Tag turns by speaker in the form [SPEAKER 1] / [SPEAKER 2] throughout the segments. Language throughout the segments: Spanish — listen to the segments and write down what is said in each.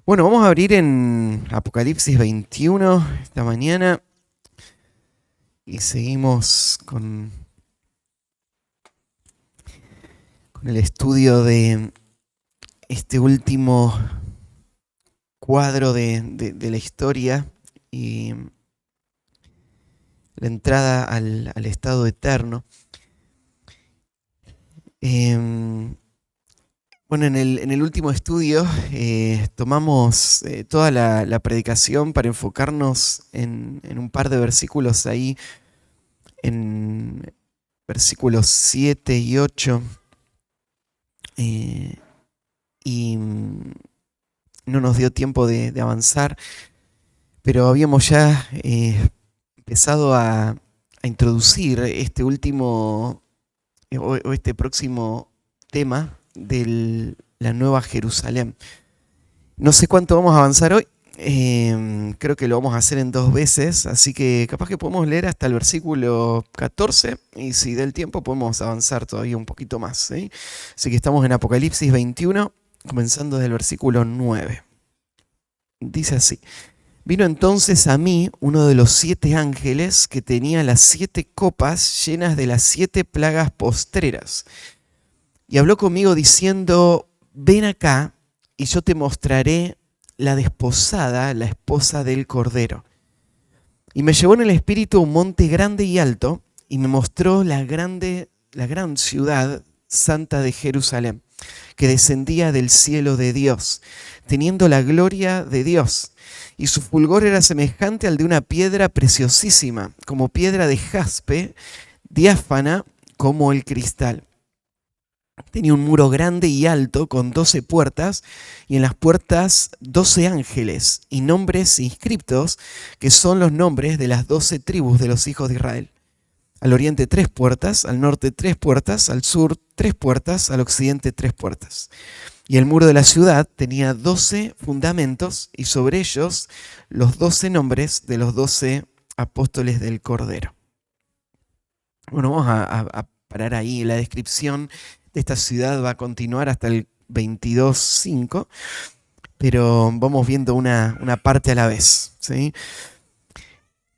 [SPEAKER 1] Bueno, vamos a abrir en Apocalipsis 21 esta mañana y seguimos con el estudio de este último cuadro de la historia y la entrada al estado eterno. Eh, bueno, en el último estudio tomamos toda la predicación para enfocarnos en un par de versículos ahí, en versículos 7 y 8. eh, y no nos dio tiempo de avanzar, pero habíamos ya empezado a introducir este último o este próximo tema de la Nueva Jerusalén. No sé cuánto vamos a avanzar hoy. Creo que lo vamos a hacer en 2 veces, así que capaz que podemos leer hasta el versículo 14 y si da el tiempo podemos avanzar todavía un poquito más, ¿sí? Así que estamos en Apocalipsis 21, comenzando desde el versículo 9. Dice así: Vino entonces a mí uno de los 7 ángeles que tenía las 7 copas llenas de las 7 plagas postreras, y habló conmigo diciendo: ven acá y yo te mostraré la desposada, la esposa del Cordero. Y me llevó en el espíritu a un monte grande y alto, y me mostró la gran ciudad santa de Jerusalén, que descendía del cielo de Dios, teniendo la gloria de Dios. Y su fulgor era semejante al de una piedra preciosísima, como piedra de jaspe, diáfana como el cristal. Tenía un muro grande y alto con 12 puertas, y en las puertas 12 ángeles y nombres inscriptos, que son los nombres de las 12 tribus de los hijos de Israel. Al oriente 3 puertas, al norte 3 puertas, al sur 3 puertas, al occidente 3 puertas. Y el muro de la ciudad tenía 12 fundamentos, y sobre ellos los 12 nombres de los 12 apóstoles del Cordero. Bueno, vamos a parar ahí. La descripción de esta ciudad va a continuar hasta el 22:5, pero vamos viendo una parte a la vez, ¿sí?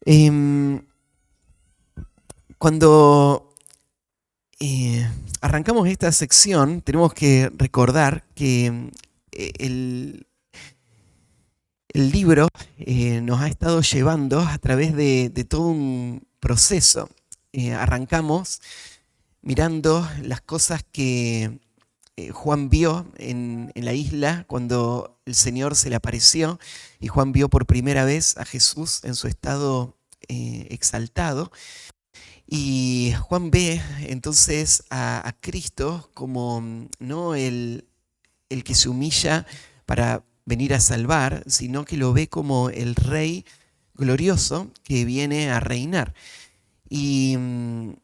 [SPEAKER 1] Eh, cuando arrancamos esta sección, tenemos que recordar que el, el libro nos ha estado llevando a través de todo un proceso. Arrancamos mirando las cosas que Juan vio en la isla cuando el Señor se le apareció, y Juan vio por primera vez a Jesús en su estado exaltado. Y Juan ve entonces a Cristo como no el que se humilla para venir a salvar, sino que lo ve como el Rey glorioso que viene a reinar. Y en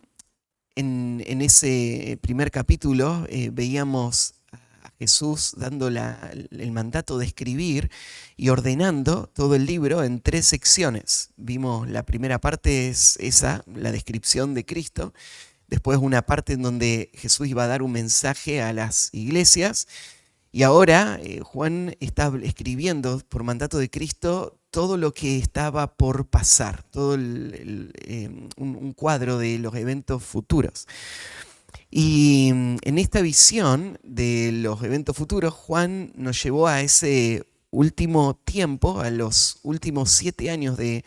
[SPEAKER 1] ese primer capítulo veíamos a Jesús dando el mandato de escribir y ordenando todo el libro en 3 secciones. Vimos la primera parte es esa, la descripción de Cristo. Después una parte en donde Jesús iba a dar un mensaje a las iglesias. Y ahora Juan está escribiendo por mandato de Cristo todo lo que estaba por pasar, todo un cuadro de los eventos futuros. Y en esta visión de los eventos futuros, Juan nos llevó a ese último tiempo, a los últimos 7 años de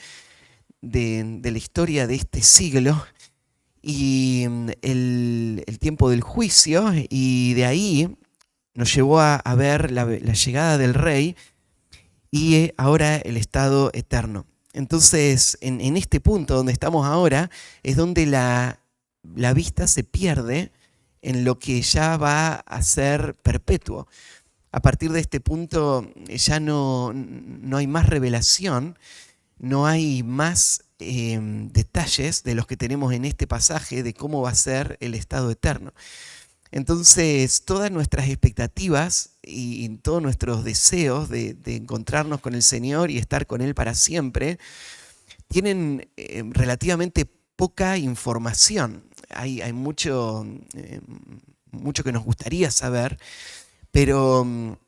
[SPEAKER 1] la historia de este siglo, y el tiempo del juicio, y de ahí nos llevó a ver la llegada del Rey y ahora el estado eterno. Entonces, en este punto donde estamos ahora, es donde la vista se pierde en lo que ya va a ser perpetuo. A partir de este punto ya no hay más revelación, no hay más detalles de los que tenemos en este pasaje de cómo va a ser el estado eterno. Entonces, todas nuestras expectativas y todos nuestros deseos de encontrarnos con el Señor y estar con Él para siempre tienen relativamente poca información. Hay mucho que nos gustaría saber, pero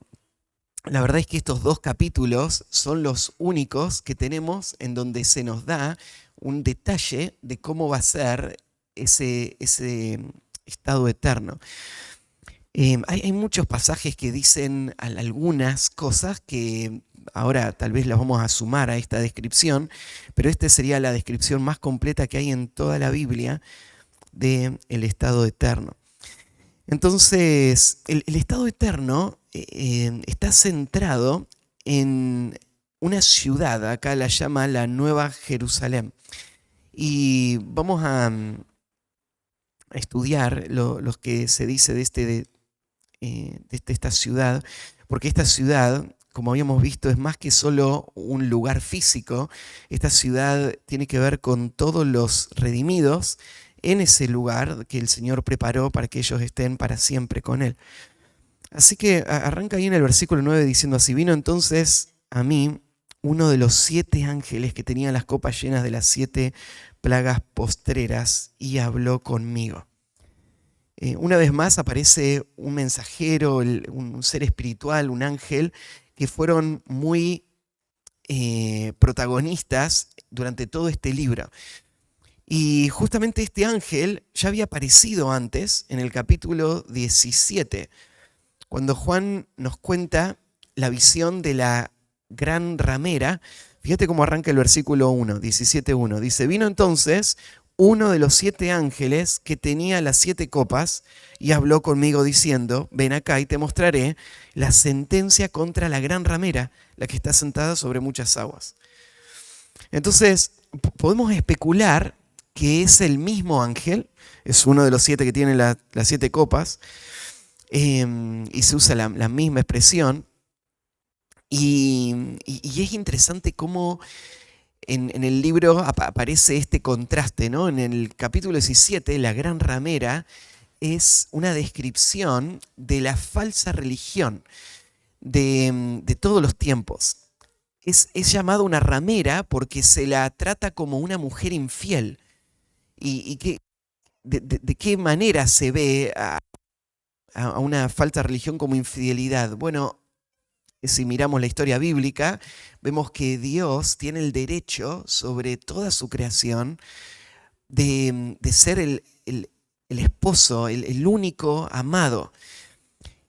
[SPEAKER 1] la verdad es que estos dos capítulos son los únicos que tenemos en donde se nos da un detalle de cómo va a ser ese estado eterno. Hay muchos pasajes que dicen algunas cosas que ahora tal vez las vamos a sumar a esta descripción, pero esta sería la descripción más completa que hay en toda la Biblia del estado eterno. Entonces, el estado eterno está centrado en una ciudad, acá la llama la Nueva Jerusalén. Y vamos a estudiar lo que se dice de esta ciudad, porque esta ciudad, como habíamos visto, es más que solo un lugar físico. Esta ciudad tiene que ver con todos los redimidos en ese lugar que el Señor preparó para que ellos estén para siempre con Él. Así que arranca ahí en el versículo 9 diciendo así: vino entonces a mí uno de los 7 ángeles que tenían las copas llenas de las 7 plagas postreras y habló conmigo. Una vez más aparece un mensajero, un ser espiritual, un ángel, que fueron muy protagonistas durante todo este libro. Y justamente este ángel ya había aparecido antes en el capítulo 17, cuando Juan nos cuenta la visión de la gran ramera. Fíjate cómo arranca el versículo 1, 17:1. Dice: vino entonces uno de los 7 ángeles que tenía las 7 copas y habló conmigo diciendo: ven acá y te mostraré la sentencia contra la gran ramera, la que está sentada sobre muchas aguas. Entonces, podemos especular que es el mismo ángel, es uno de los 7 que tiene las 7 copas, y se usa la misma expresión. Y es interesante cómo en el libro aparece este contraste, ¿no? En el capítulo 17, la gran ramera es una descripción de la falsa religión de todos los tiempos. Es llamada una ramera porque se la trata como una mujer infiel. ¿Y de qué manera se ve a una falsa religión como infidelidad? Bueno, si miramos la historia bíblica, vemos que Dios tiene el derecho sobre toda su creación de ser el esposo, el único amado.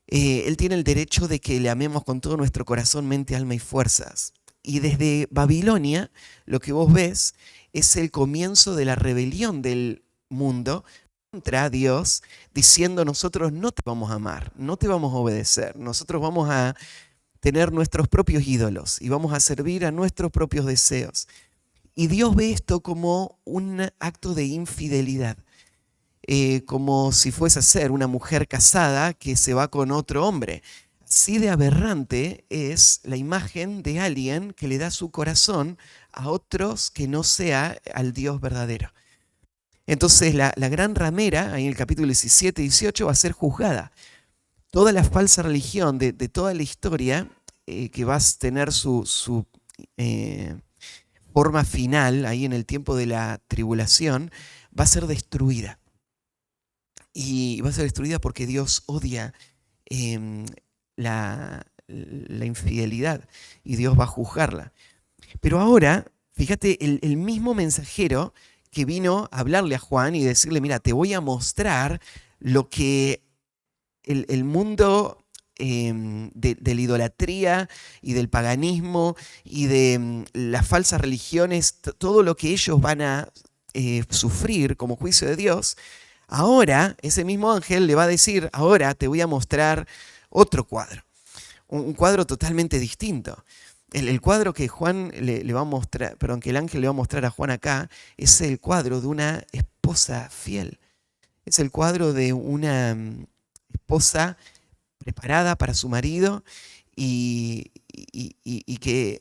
[SPEAKER 1] Él tiene el derecho de que le amemos con todo nuestro corazón, mente, alma y fuerzas. Y desde Babilonia, lo que vos ves es el comienzo de la rebelión del mundo contra Dios, diciendo: nosotros no te vamos a amar, no te vamos a obedecer, nosotros vamos a tener nuestros propios ídolos y vamos a servir a nuestros propios deseos. Y Dios ve esto como un acto de infidelidad, como si fuese a ser una mujer casada que se va con otro hombre. Así de aberrante es la imagen de alguien que le da su corazón a otros que no sea al Dios verdadero. Entonces la gran ramera, ahí en el capítulo 17 y 18, va a ser juzgada. Toda la falsa religión de toda la historia, que va a tener su forma final ahí en el tiempo de la tribulación, va a ser destruida. Y va a ser destruida porque Dios odia la infidelidad y Dios va a juzgarla. Pero ahora, fíjate, el mismo mensajero que vino a hablarle a Juan y decirle: mira, te voy a mostrar lo que el mundo de la idolatría y del paganismo y de las falsas religiones, todo lo que ellos van a sufrir como juicio de Dios. Ahora ese mismo ángel le va a decir: ahora te voy a mostrar otro cuadro, un cuadro totalmente distinto. El cuadro que Juan le va a mostrar, perdón, que el ángel le va a mostrar a Juan acá, es el cuadro de una esposa fiel. Es el cuadro de una esposa preparada para su marido y que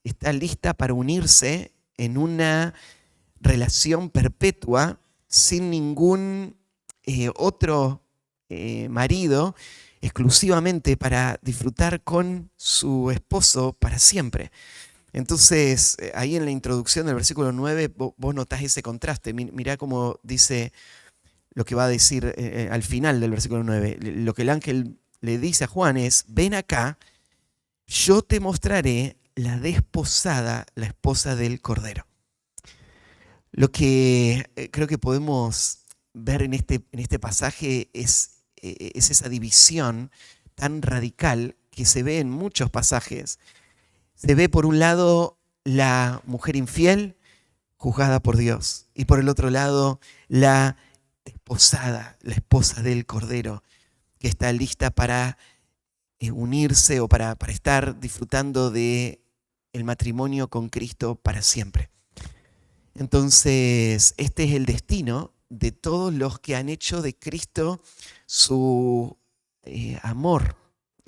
[SPEAKER 1] está lista para unirse en una relación perpetua sin ningún otro marido, exclusivamente para disfrutar con su esposo para siempre. Entonces, ahí en la introducción del versículo 9, vos notás ese contraste. Mirá cómo dice lo que va a decir al final del versículo 9. Lo que el ángel le dice a Juan es: ven acá yo te mostraré la desposada, la esposa del Cordero. Lo que creo que podemos ver en este pasaje es esa división tan radical que se ve en muchos pasajes. Se ve por un lado la mujer infiel juzgada por Dios y por el otro lado la desposada, la esposa del Cordero, que está lista para unirse o para estar disfrutando de el matrimonio con Cristo para siempre. Entonces, este es el destino de todos los que han hecho de Cristo su amor,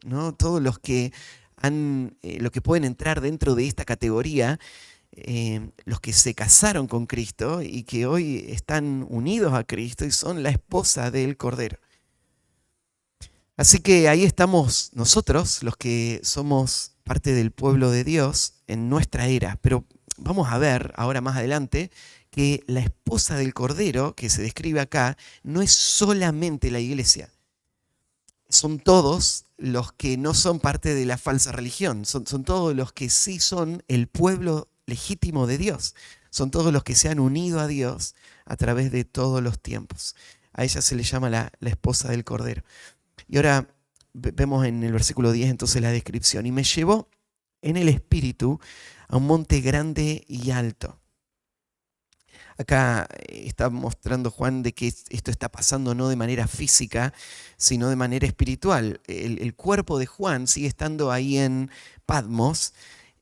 [SPEAKER 1] ¿no? Todos los que los que pueden entrar dentro de esta categoría, los que se casaron con Cristo y que hoy están unidos a Cristo y son la esposa del Cordero. Así que ahí estamos nosotros, los que somos parte del pueblo de Dios en nuestra era. Pero vamos a ver ahora más adelante que la esposa del Cordero, que se describe acá, no es solamente la iglesia. Son todos los que no son parte de la falsa religión. Son todos los que sí son el pueblo legítimo de Dios. Son todos los que se han unido a Dios a través de todos los tiempos. A ella se le llama la esposa del Cordero. Y ahora vemos en el versículo 10 entonces la descripción. Y me llevó en el espíritu a un monte grande y alto. Acá está mostrando Juan de que esto está pasando no de manera física, sino de manera espiritual. El cuerpo de Juan sigue estando ahí en Patmos,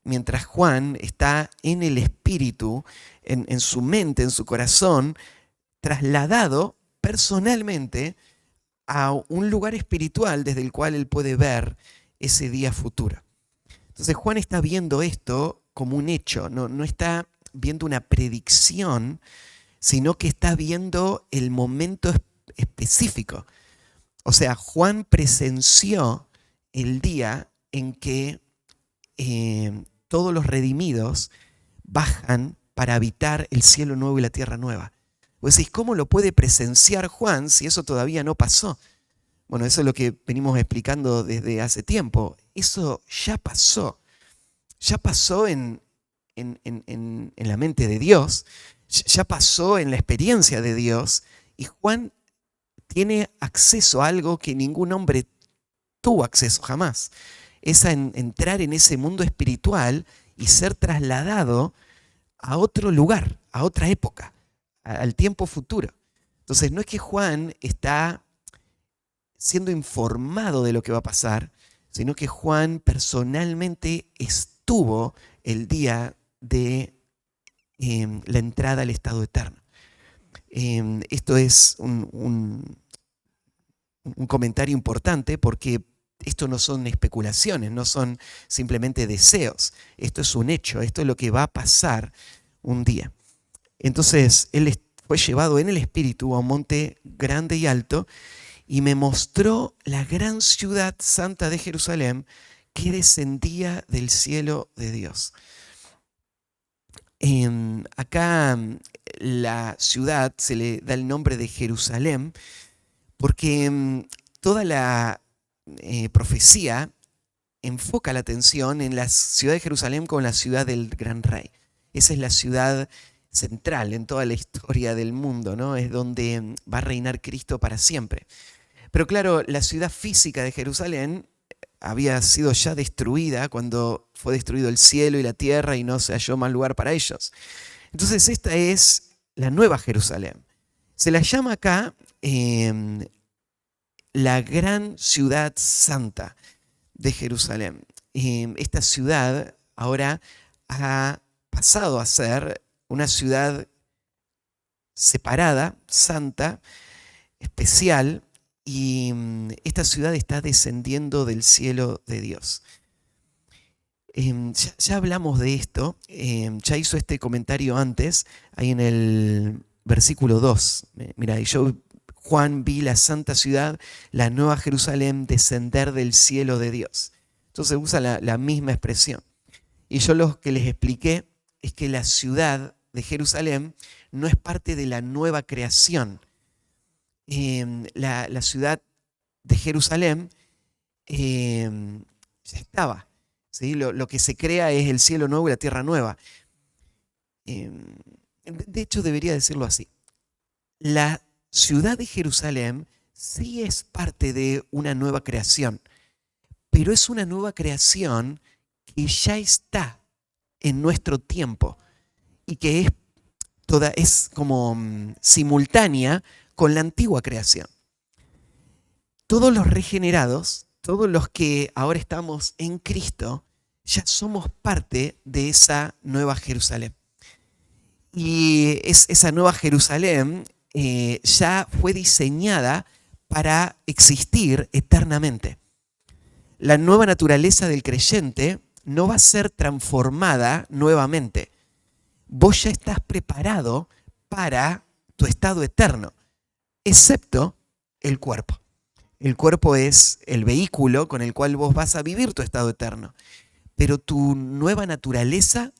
[SPEAKER 1] mientras Juan está en el espíritu, en su mente, en su corazón, trasladado personalmente a un lugar espiritual desde el cual él puede ver ese día futuro. Entonces Juan está viendo esto como un hecho, no está viendo una predicción, sino que está viendo el momento específico. O sea, Juan presenció el día en que todos los redimidos bajan para habitar el cielo nuevo y la tierra nueva. Vos decís, ¿cómo lo puede presenciar Juan si eso todavía no pasó? Bueno, eso es lo que venimos explicando desde hace tiempo. Eso ya pasó. Ya pasó en la mente de Dios. Ya pasó en la experiencia de Dios. Y Juan tiene acceso a algo que ningún hombre tuvo acceso jamás. Es a entrar en ese mundo espiritual y ser trasladado a otro lugar, a otra época, al tiempo futuro. Entonces no es que Juan está siendo informado de lo que va a pasar, sino que Juan personalmente estuvo el día de la entrada al estado eterno. Esto es un comentario importante porque esto no son especulaciones, no son simplemente deseos. Esto es un hecho, esto es lo que va a pasar un día. Entonces, él fue llevado en el espíritu a un monte grande y alto y me mostró la gran ciudad santa de Jerusalén que descendía del cielo de Dios. Acá la ciudad se le da el nombre de Jerusalén porque toda la profecía enfoca la atención en la ciudad de Jerusalén como la ciudad del gran rey. Esa es la ciudad central en toda la historia del mundo, ¿no? Es donde va a reinar Cristo para siempre. Pero claro, la ciudad física de Jerusalén había sido ya destruida cuando fue destruido el cielo y la tierra y no se halló más lugar para ellos. Entonces esta es la nueva Jerusalén. Se la llama acá la gran ciudad santa de Jerusalén. Esta ciudad ahora ha pasado a ser una ciudad separada, santa, especial, y esta ciudad está descendiendo del cielo de Dios. Ya hablamos de esto, ya hizo este comentario antes, ahí en el versículo 2. Mira, y yo, Juan, vi la santa ciudad, la nueva Jerusalén, descender del cielo de Dios. Entonces usa la misma expresión. Y yo lo que les expliqué es que la ciudad de Jerusalén no es parte de la nueva creación. La ciudad de Jerusalén ya estaba. ¿sí? Lo que se crea es el cielo nuevo y la tierra nueva. De hecho, debería decirlo así. La ciudad de Jerusalén sí es parte de una nueva creación, pero es una nueva creación que ya está en nuestro tiempo y que es como simultánea con la antigua creación. Todos los regenerados, todos los que ahora estamos en Cristo, ya somos parte de esa nueva Jerusalén. Y esa nueva Jerusalén ya fue diseñada para existir eternamente. La nueva naturaleza del creyente no va a ser transformada nuevamente. Vos ya estás preparado para tu estado eterno, excepto el cuerpo. El cuerpo es el vehículo con el cual vos vas a vivir tu estado eterno. Pero tu nueva naturaleza,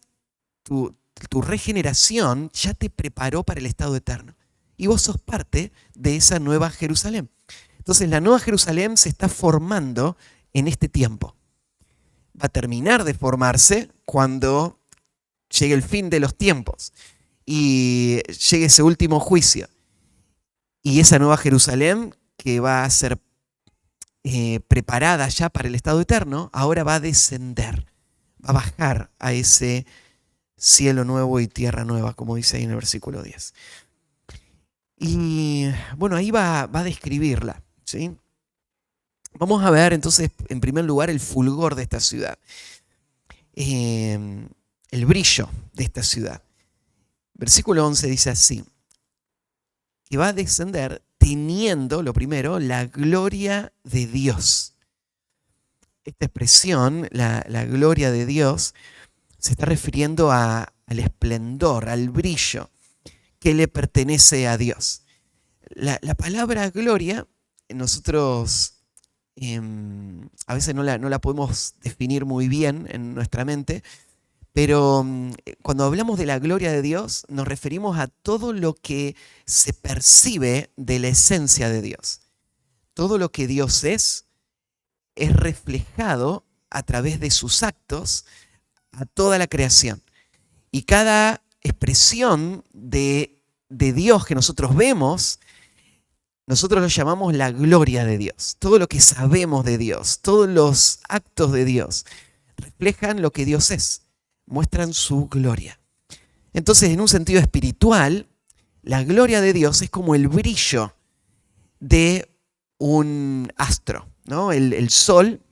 [SPEAKER 1] tu regeneración ya te preparó para el estado eterno. Y vos sos parte de esa nueva Jerusalén. Entonces la nueva Jerusalén se está formando en este tiempo. Va a terminar de formarse cuando llegue el fin de los tiempos y llegue ese último juicio. Y esa nueva Jerusalén que va a ser preparada ya para el estado eterno, ahora va a descender, va a bajar a ese cielo nuevo y tierra nueva, como dice ahí en el versículo 10. Y bueno, ahí va a describirla, ¿sí? Vamos a ver entonces, en primer lugar, el fulgor de esta ciudad, el brillo de esta ciudad. Versículo 11 dice así, que va a descender teniendo, lo primero, la gloria de Dios. Esta expresión, la gloria de Dios, se está refiriendo al esplendor, al brillo que le pertenece a Dios. La palabra gloria, nosotros a veces no la podemos definir muy bien en nuestra mente, pero cuando hablamos de la gloria de Dios, nos referimos a todo lo que se percibe de la esencia de Dios. Todo lo que Dios es reflejado a través de sus actos a toda la creación. Y cada expresión de Dios que nosotros vemos, nosotros lo llamamos la gloria de Dios. Todo lo que sabemos de Dios, todos los actos de Dios, reflejan lo que Dios es, muestran su gloria. Entonces, en un sentido espiritual, la gloria de Dios es como el brillo de un astro, ¿no? El sol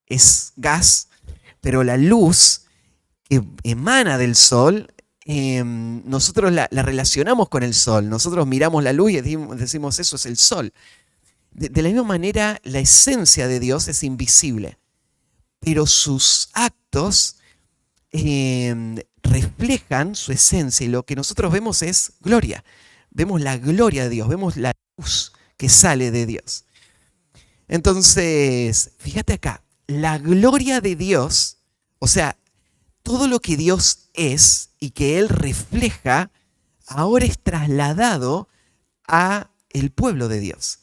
[SPEAKER 1] es gas, pero la luz que emana del sol, nosotros la relacionamos con el sol. Nosotros miramos la luz y decimos, eso es el sol. De la misma manera, la esencia de Dios es invisible, pero sus actos reflejan su esencia, y lo que nosotros vemos es gloria. Vemos la gloria de Dios, vemos la luz que sale de Dios. Entonces, fíjate acá, la gloria de Dios, o sea, todo lo que Dios es y que Él refleja, ahora es trasladado a el pueblo de Dios.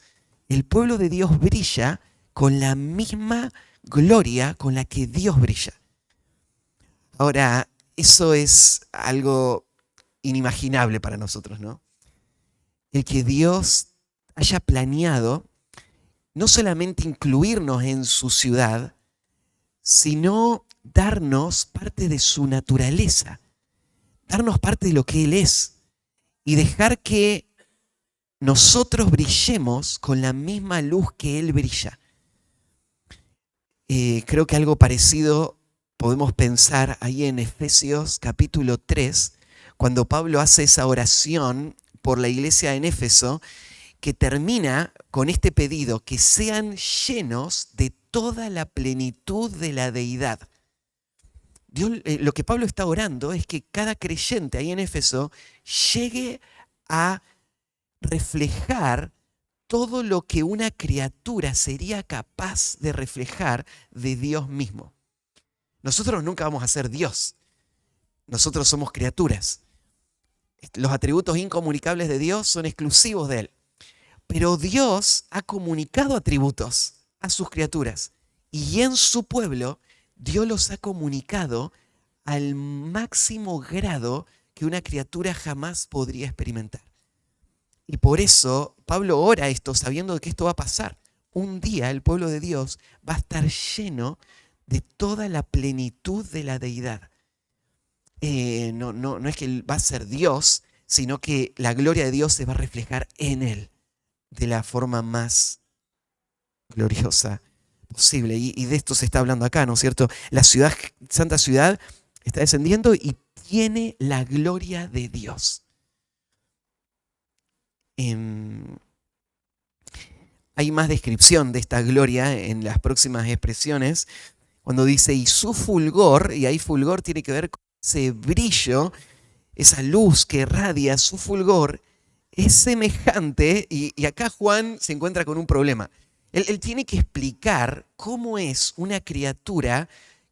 [SPEAKER 1] El pueblo de Dios brilla con la misma gloria con la que Dios brilla. Ahora, eso es algo inimaginable para nosotros, ¿no? El que Dios haya planeado no solamente incluirnos en su ciudad, sino darnos parte de su naturaleza, darnos parte de lo que Él es y dejar que nosotros brillemos con la misma luz que Él brilla. Creo que algo parecido podemos pensar ahí en Efesios capítulo 3, cuando Pablo hace esa oración por la iglesia en Éfeso, que termina con este pedido, que sean llenos de toda la plenitud de la deidad. Dios, lo que Pablo está orando es que cada creyente ahí en Éfeso llegue a reflejar todo lo que una criatura sería capaz de reflejar de Dios mismo. Nosotros nunca vamos a ser Dios. Nosotros somos criaturas. Los atributos incomunicables de Dios son exclusivos de Él. Pero Dios ha comunicado atributos a sus criaturas y en su pueblo Dios los ha comunicado al máximo grado que una criatura jamás podría experimentar. Y por eso Pablo ora esto sabiendo que esto va a pasar. Un día el pueblo de Dios va a estar lleno de toda la plenitud de la deidad. No es que él va a ser Dios, sino que la gloria de Dios se va a reflejar en él de la forma más gloriosa posible. Y de esto se está hablando acá, ¿no es cierto? La ciudad, santa ciudad, está descendiendo y tiene la gloria de Dios. Hay más descripción de esta gloria en las próximas expresiones, cuando dice, y su fulgor, y ahí fulgor tiene que ver con ese brillo, esa luz que irradia, su fulgor es semejante, y acá Juan se encuentra con un problema. Él tiene que explicar cómo es una criatura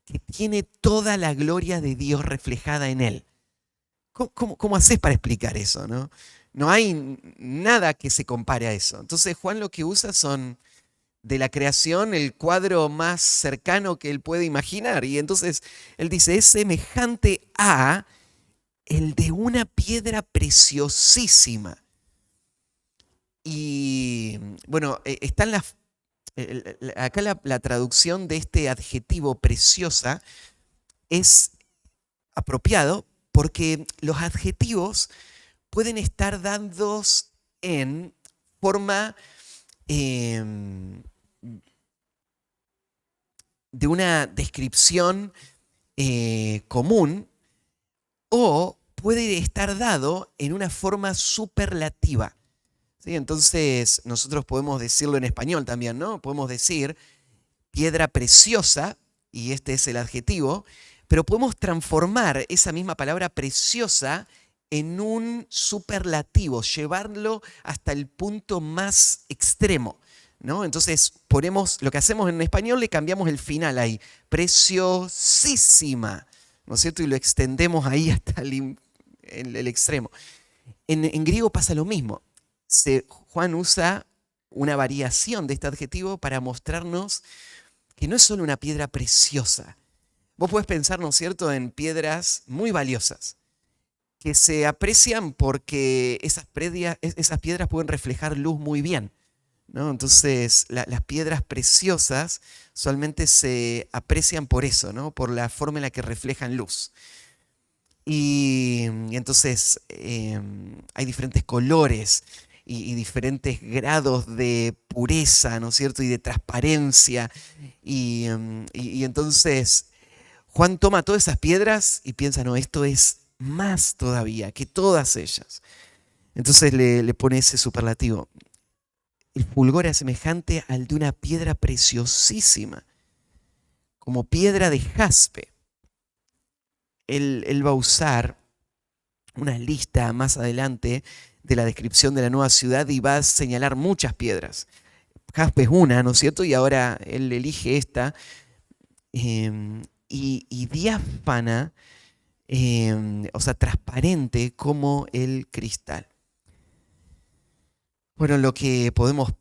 [SPEAKER 1] que tiene toda la gloria de Dios reflejada en él. ¿Cómo haces para explicar eso? No hay nada que se compare a eso. Entonces Juan lo que usa son de la creación el cuadro más cercano que él puede imaginar. Y entonces él dice, es semejante a el de una piedra preciosísima. Y bueno, están acá la traducción de este adjetivo preciosa es apropiado porque los adjetivos pueden estar dados en forma de una descripción común o puede estar dado en una forma superlativa. ¿Sí? Entonces nosotros podemos decirlo en español también, ¿no? Podemos decir piedra preciosa, y este es el adjetivo, pero podemos transformar esa misma palabra preciosa en un superlativo, llevarlo hasta el punto más extremo, ¿no? Entonces ponemos, lo que hacemos en español, le cambiamos el final ahí, preciosísima, ¿no es cierto? Y lo extendemos ahí hasta el extremo. En griego pasa lo mismo. Juan usa una variación de este adjetivo para mostrarnos que no es solo una piedra preciosa. Vos podés pensar, ¿no es cierto?, en piedras muy valiosas, que se aprecian porque esas piedras pueden reflejar luz muy bien, ¿no? Entonces, las piedras preciosas solamente se aprecian por eso, ¿no? Por la forma en la que reflejan luz. Y entonces hay diferentes colores y diferentes grados de pureza, ¿no es cierto? Y de transparencia. Y entonces Juan toma todas esas piedras y piensa, no, esto es más todavía que todas ellas. Entonces le pone ese superlativo. El fulgor es semejante al de una piedra preciosísima, como piedra de jaspe. Él va a usar una lista más adelante de la descripción de la nueva ciudad y va a señalar muchas piedras. Jaspe es una, ¿no es cierto? Y ahora él elige esta. Y diáfana, o sea, transparente como el cristal. Bueno, lo que podemos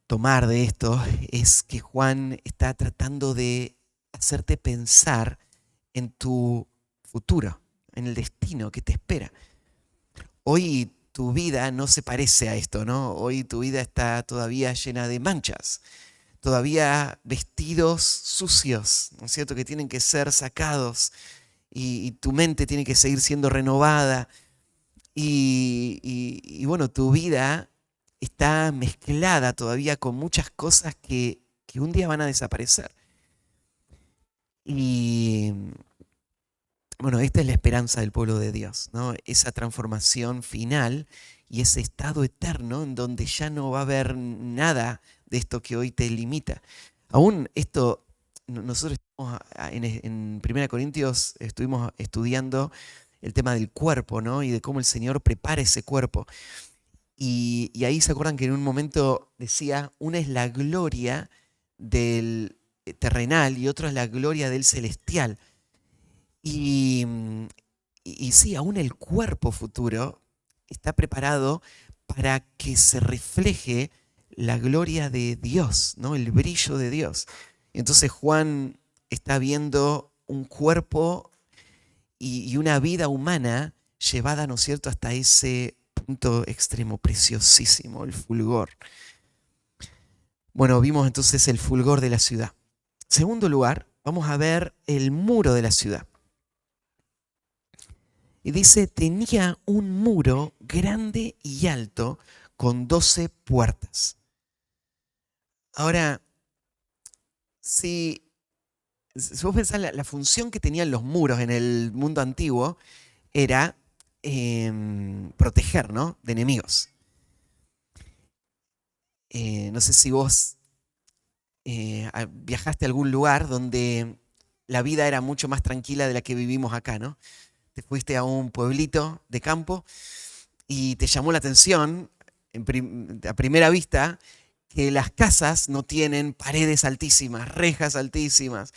[SPEAKER 1] tomar de esto es que Juan está tratando de hacerte pensar en tu futuro, en el destino que te espera. Hoy tu vida no se parece a esto, ¿no? Hoy tu vida está todavía llena de manchas, todavía vestidos sucios, ¿no es cierto?, que tienen que ser sacados y tu mente tiene que seguir siendo renovada y bueno, tu vida está mezclada todavía con muchas cosas que un día van a desaparecer. Y bueno, esta es la esperanza del pueblo de Dios, ¿no? Esa transformación final y ese estado eterno en donde ya no va a haber nada de esto que hoy te limita. Aún esto, nosotros estamos en 1 Corintios estuvimos estudiando el tema del cuerpo, ¿no? Y de cómo el Señor prepara ese cuerpo. Y ahí se acuerdan que en un momento decía, una es la gloria del terrenal y otra es la gloria del celestial. Y sí, aún el cuerpo futuro está preparado para que se refleje la gloria de Dios, ¿no? El brillo de Dios. Entonces Juan está viendo un cuerpo y una vida humana llevada, ¿no es cierto?, hasta ese punto extremo, preciosísimo, el fulgor. Bueno, vimos entonces el fulgor de la ciudad. Segundo lugar, vamos a ver el muro de la ciudad. Y dice, tenía un muro grande y alto con 12 puertas. Ahora, si vos pensás, la función que tenían los muros en el mundo antiguo era proteger, ¿no?, de enemigos. No sé si vos viajaste a algún lugar donde la vida era mucho más tranquila de la que vivimos acá, ¿no? Te fuiste a un pueblito de campo y te llamó la atención a primera vista que las casas no tienen paredes altísimas, rejas altísimas,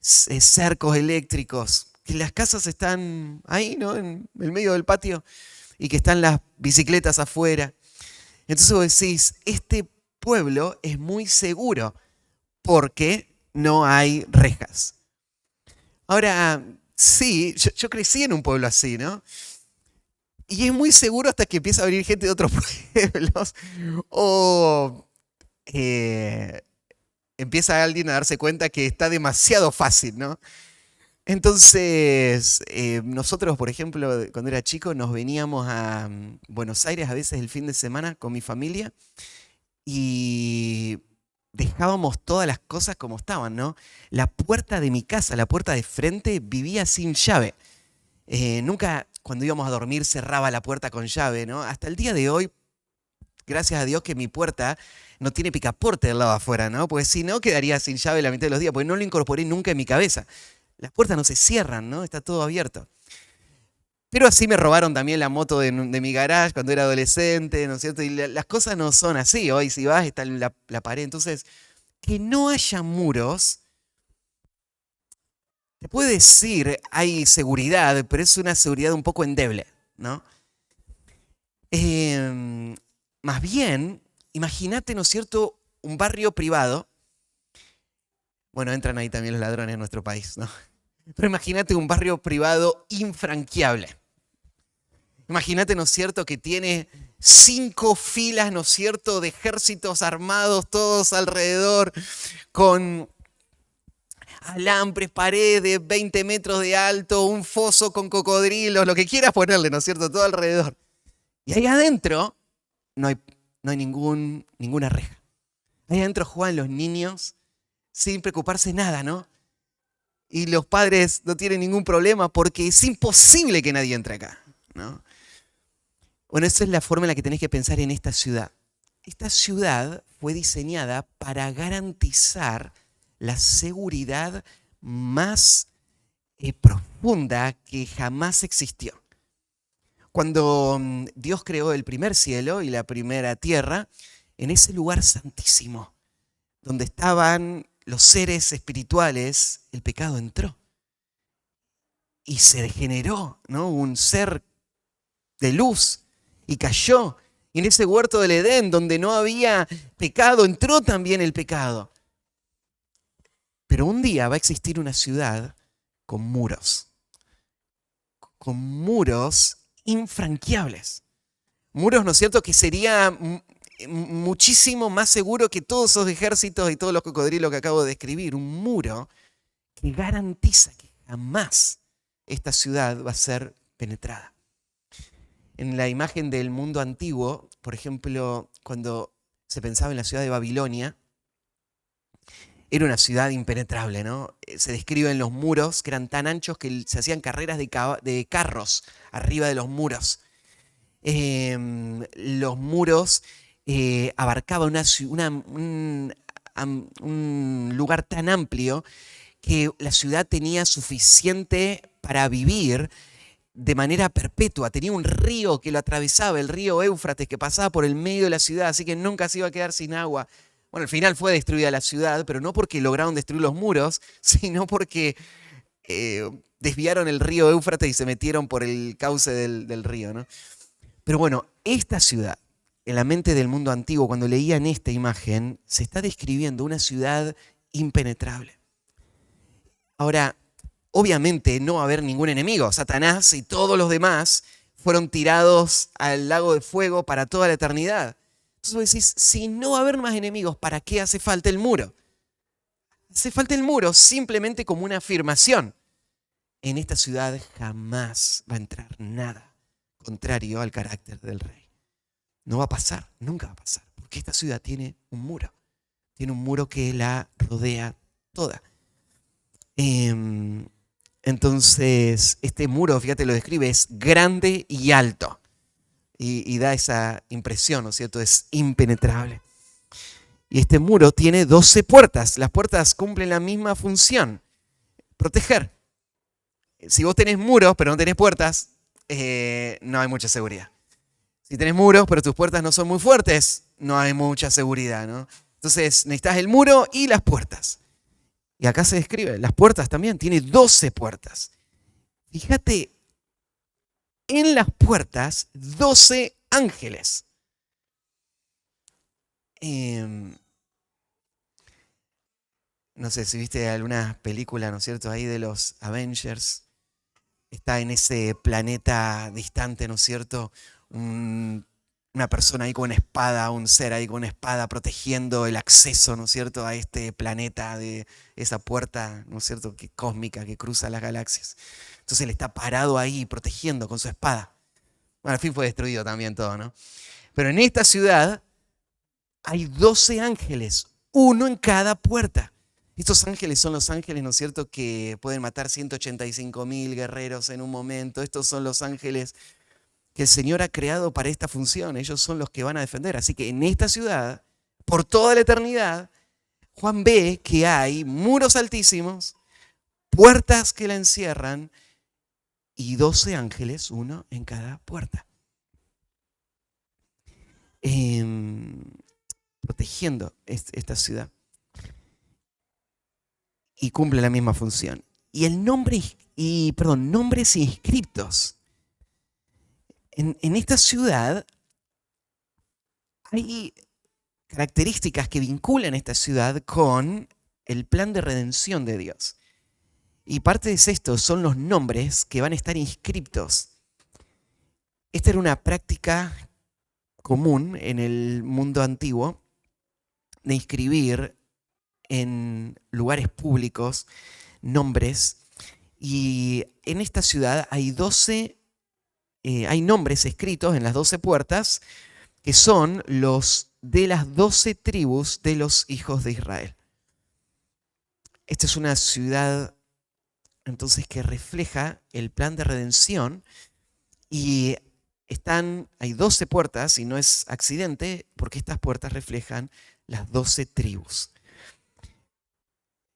[SPEAKER 1] cercos eléctricos, que las casas están ahí, ¿no?, en el medio del patio y que están las bicicletas afuera. Entonces vos decís, este pueblo es muy seguro porque no hay rejas. Ahora, sí, yo crecí en un pueblo así, ¿no? Y es muy seguro hasta que empieza a venir gente de otros pueblos o empieza alguien a darse cuenta que está demasiado fácil, ¿no? Entonces, nosotros, por ejemplo, cuando era chico, nos veníamos a Buenos Aires a veces el fin de semana con mi familia y dejábamos todas las cosas como estaban, ¿no? La puerta de mi casa, la puerta de frente, vivía sin llave. Nunca cuando íbamos a dormir cerraba la puerta con llave, ¿no? Hasta el día de hoy, gracias a Dios que mi puerta no tiene picaporte del lado de afuera, ¿no? Porque si no, quedaría sin llave la mitad de los días, porque no lo incorporé nunca en mi cabeza. Las puertas no se cierran, ¿no? Está todo abierto. Pero así me robaron también la moto de mi garage cuando era adolescente, ¿no es cierto? Y las cosas no son así. Hoy si vas está la pared. Entonces, que no haya muros, te puede decir, hay seguridad, pero es una seguridad un poco endeble, ¿no? Más bien, imagínate, ¿no es cierto?, un barrio privado. Bueno, entran ahí también los ladrones en nuestro país, ¿no? Pero imagínate un barrio privado infranqueable. Imagínate, ¿no es cierto?, que tiene 5 filas, ¿no es cierto?, de ejércitos armados todos alrededor, con alambres, paredes, 20 metros de alto, un foso con cocodrilos, lo que quieras ponerle, ¿no es cierto?, todo alrededor. Y ahí adentro no hay ninguna reja. Ahí adentro juegan los niños sin preocuparse nada, ¿no? Y los padres no tienen ningún problema porque es imposible que nadie entre acá, ¿no? Bueno, esa es la forma en la que tenés que pensar en esta ciudad. Esta ciudad fue diseñada para garantizar la seguridad más profunda que jamás existió. Cuando Dios creó el primer cielo y la primera tierra, en ese lugar santísimo, donde estaban los seres espirituales, el pecado entró y se degeneró, ¿no? Un ser de luz y cayó. Y en ese huerto del Edén, donde no había pecado, entró también el pecado. Pero un día va a existir una ciudad con muros infranqueables. Muros, ¿no es cierto?, que sería muchísimo más seguro que todos esos ejércitos y todos los cocodrilos que acabo de describir. Un muro que garantiza que jamás esta ciudad va a ser penetrada. En la imagen del mundo antiguo, por ejemplo, cuando se pensaba en la ciudad de Babilonia, era una ciudad impenetrable, ¿no? Se describen los muros que eran tan anchos que se hacían carreras de carros arriba de los muros. Los muros abarcaban un lugar tan amplio que la ciudad tenía suficiente para vivir de manera perpetua. Tenía un río que lo atravesaba, el río Éufrates, que pasaba por el medio de la ciudad, así que nunca se iba a quedar sin agua. Bueno, al final fue destruida la ciudad, pero no porque lograron destruir los muros, sino porque desviaron el río Éufrates y se metieron por el cauce del río, ¿no? Pero bueno, esta ciudad, en la mente del mundo antiguo, cuando leían esta imagen, se está describiendo una ciudad impenetrable. Ahora, obviamente no va a haber ningún enemigo. Satanás y todos los demás fueron tirados al lago de fuego para toda la eternidad. Entonces vos decís, si no va a haber más enemigos, ¿para qué hace falta el muro? Hace falta el muro simplemente como una afirmación. En esta ciudad jamás va a entrar nada contrario al carácter del rey. No va a pasar, nunca va a pasar, porque esta ciudad tiene un muro. Tiene un muro que la rodea toda. Entonces, este muro, fíjate, lo describe, es grande y alto. Y da esa impresión, ¿no es cierto? Es impenetrable. Y este muro tiene 12 puertas. Las puertas cumplen la misma función: proteger. Si vos tenés muros pero no tenés puertas, no hay mucha seguridad. Si tenés muros pero tus puertas no son muy fuertes, no hay mucha seguridad, ¿no? Entonces necesitas el muro y las puertas. Y acá se describe, las puertas también, tiene 12 puertas. Fíjate, en las puertas, 12 ángeles. No sé si viste alguna película, ¿no es cierto?, ahí de los Avengers. Está en ese planeta distante, ¿no es cierto?, una persona ahí con una espada, un ser ahí con una espada protegiendo el acceso, ¿no es cierto?, a este planeta, de esa puerta, ¿no es cierto?, cósmica que cruza las galaxias. Entonces él está parado ahí protegiendo con su espada. Bueno, al fin fue destruido también todo, ¿no? Pero en esta ciudad hay 12 ángeles, uno en cada puerta. Estos ángeles son los ángeles, ¿no es cierto?, que pueden matar 185.000 guerreros en un momento. Estos son los ángeles que el Señor ha creado para esta función. Ellos son los que van a defender. Así que en esta ciudad, por toda la eternidad, Juan ve que hay muros altísimos, puertas que la encierran y 12 ángeles, uno en cada puerta. Protegiendo esta ciudad. Y cumple la misma función. Y el nombres inscriptos. En esta ciudad hay características que vinculan esta ciudad con el plan de redención de Dios. Y parte de esto son los nombres que van a estar inscriptos. Esta era una práctica común en el mundo antiguo de inscribir en lugares públicos nombres. Y en esta ciudad hay nombres escritos en las 12 puertas que son los de las 12 tribus de los hijos de Israel. Esta es una ciudad entonces que refleja el plan de redención y hay 12 puertas y no es accidente porque estas puertas reflejan las 12 tribus.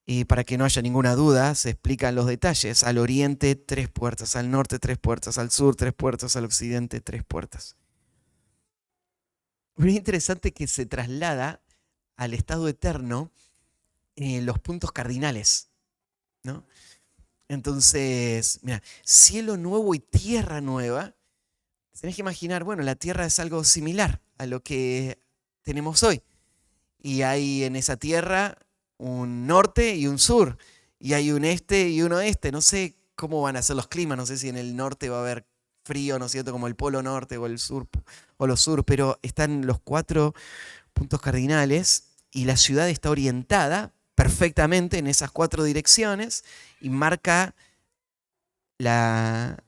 [SPEAKER 1] Y para que no haya ninguna duda, se explican los detalles. Al oriente 3 puertas, al norte 3 puertas, al sur 3 puertas, al occidente 3 puertas. Muy interesante que se traslada al estado eterno los puntos cardinales, ¿no? Entonces, mira, cielo nuevo y tierra nueva. Tenés que imaginar, bueno, la tierra es algo similar a lo que tenemos hoy. Y hay en esa tierra un norte y un sur. Y hay un este y un oeste. No sé cómo van a ser los climas. No sé si en el norte va a haber frío, ¿no es cierto?, como el polo norte o el sur o lo sur. Pero están los 4 puntos cardinales y la ciudad está orientada perfectamente en esas 4 direcciones y marca la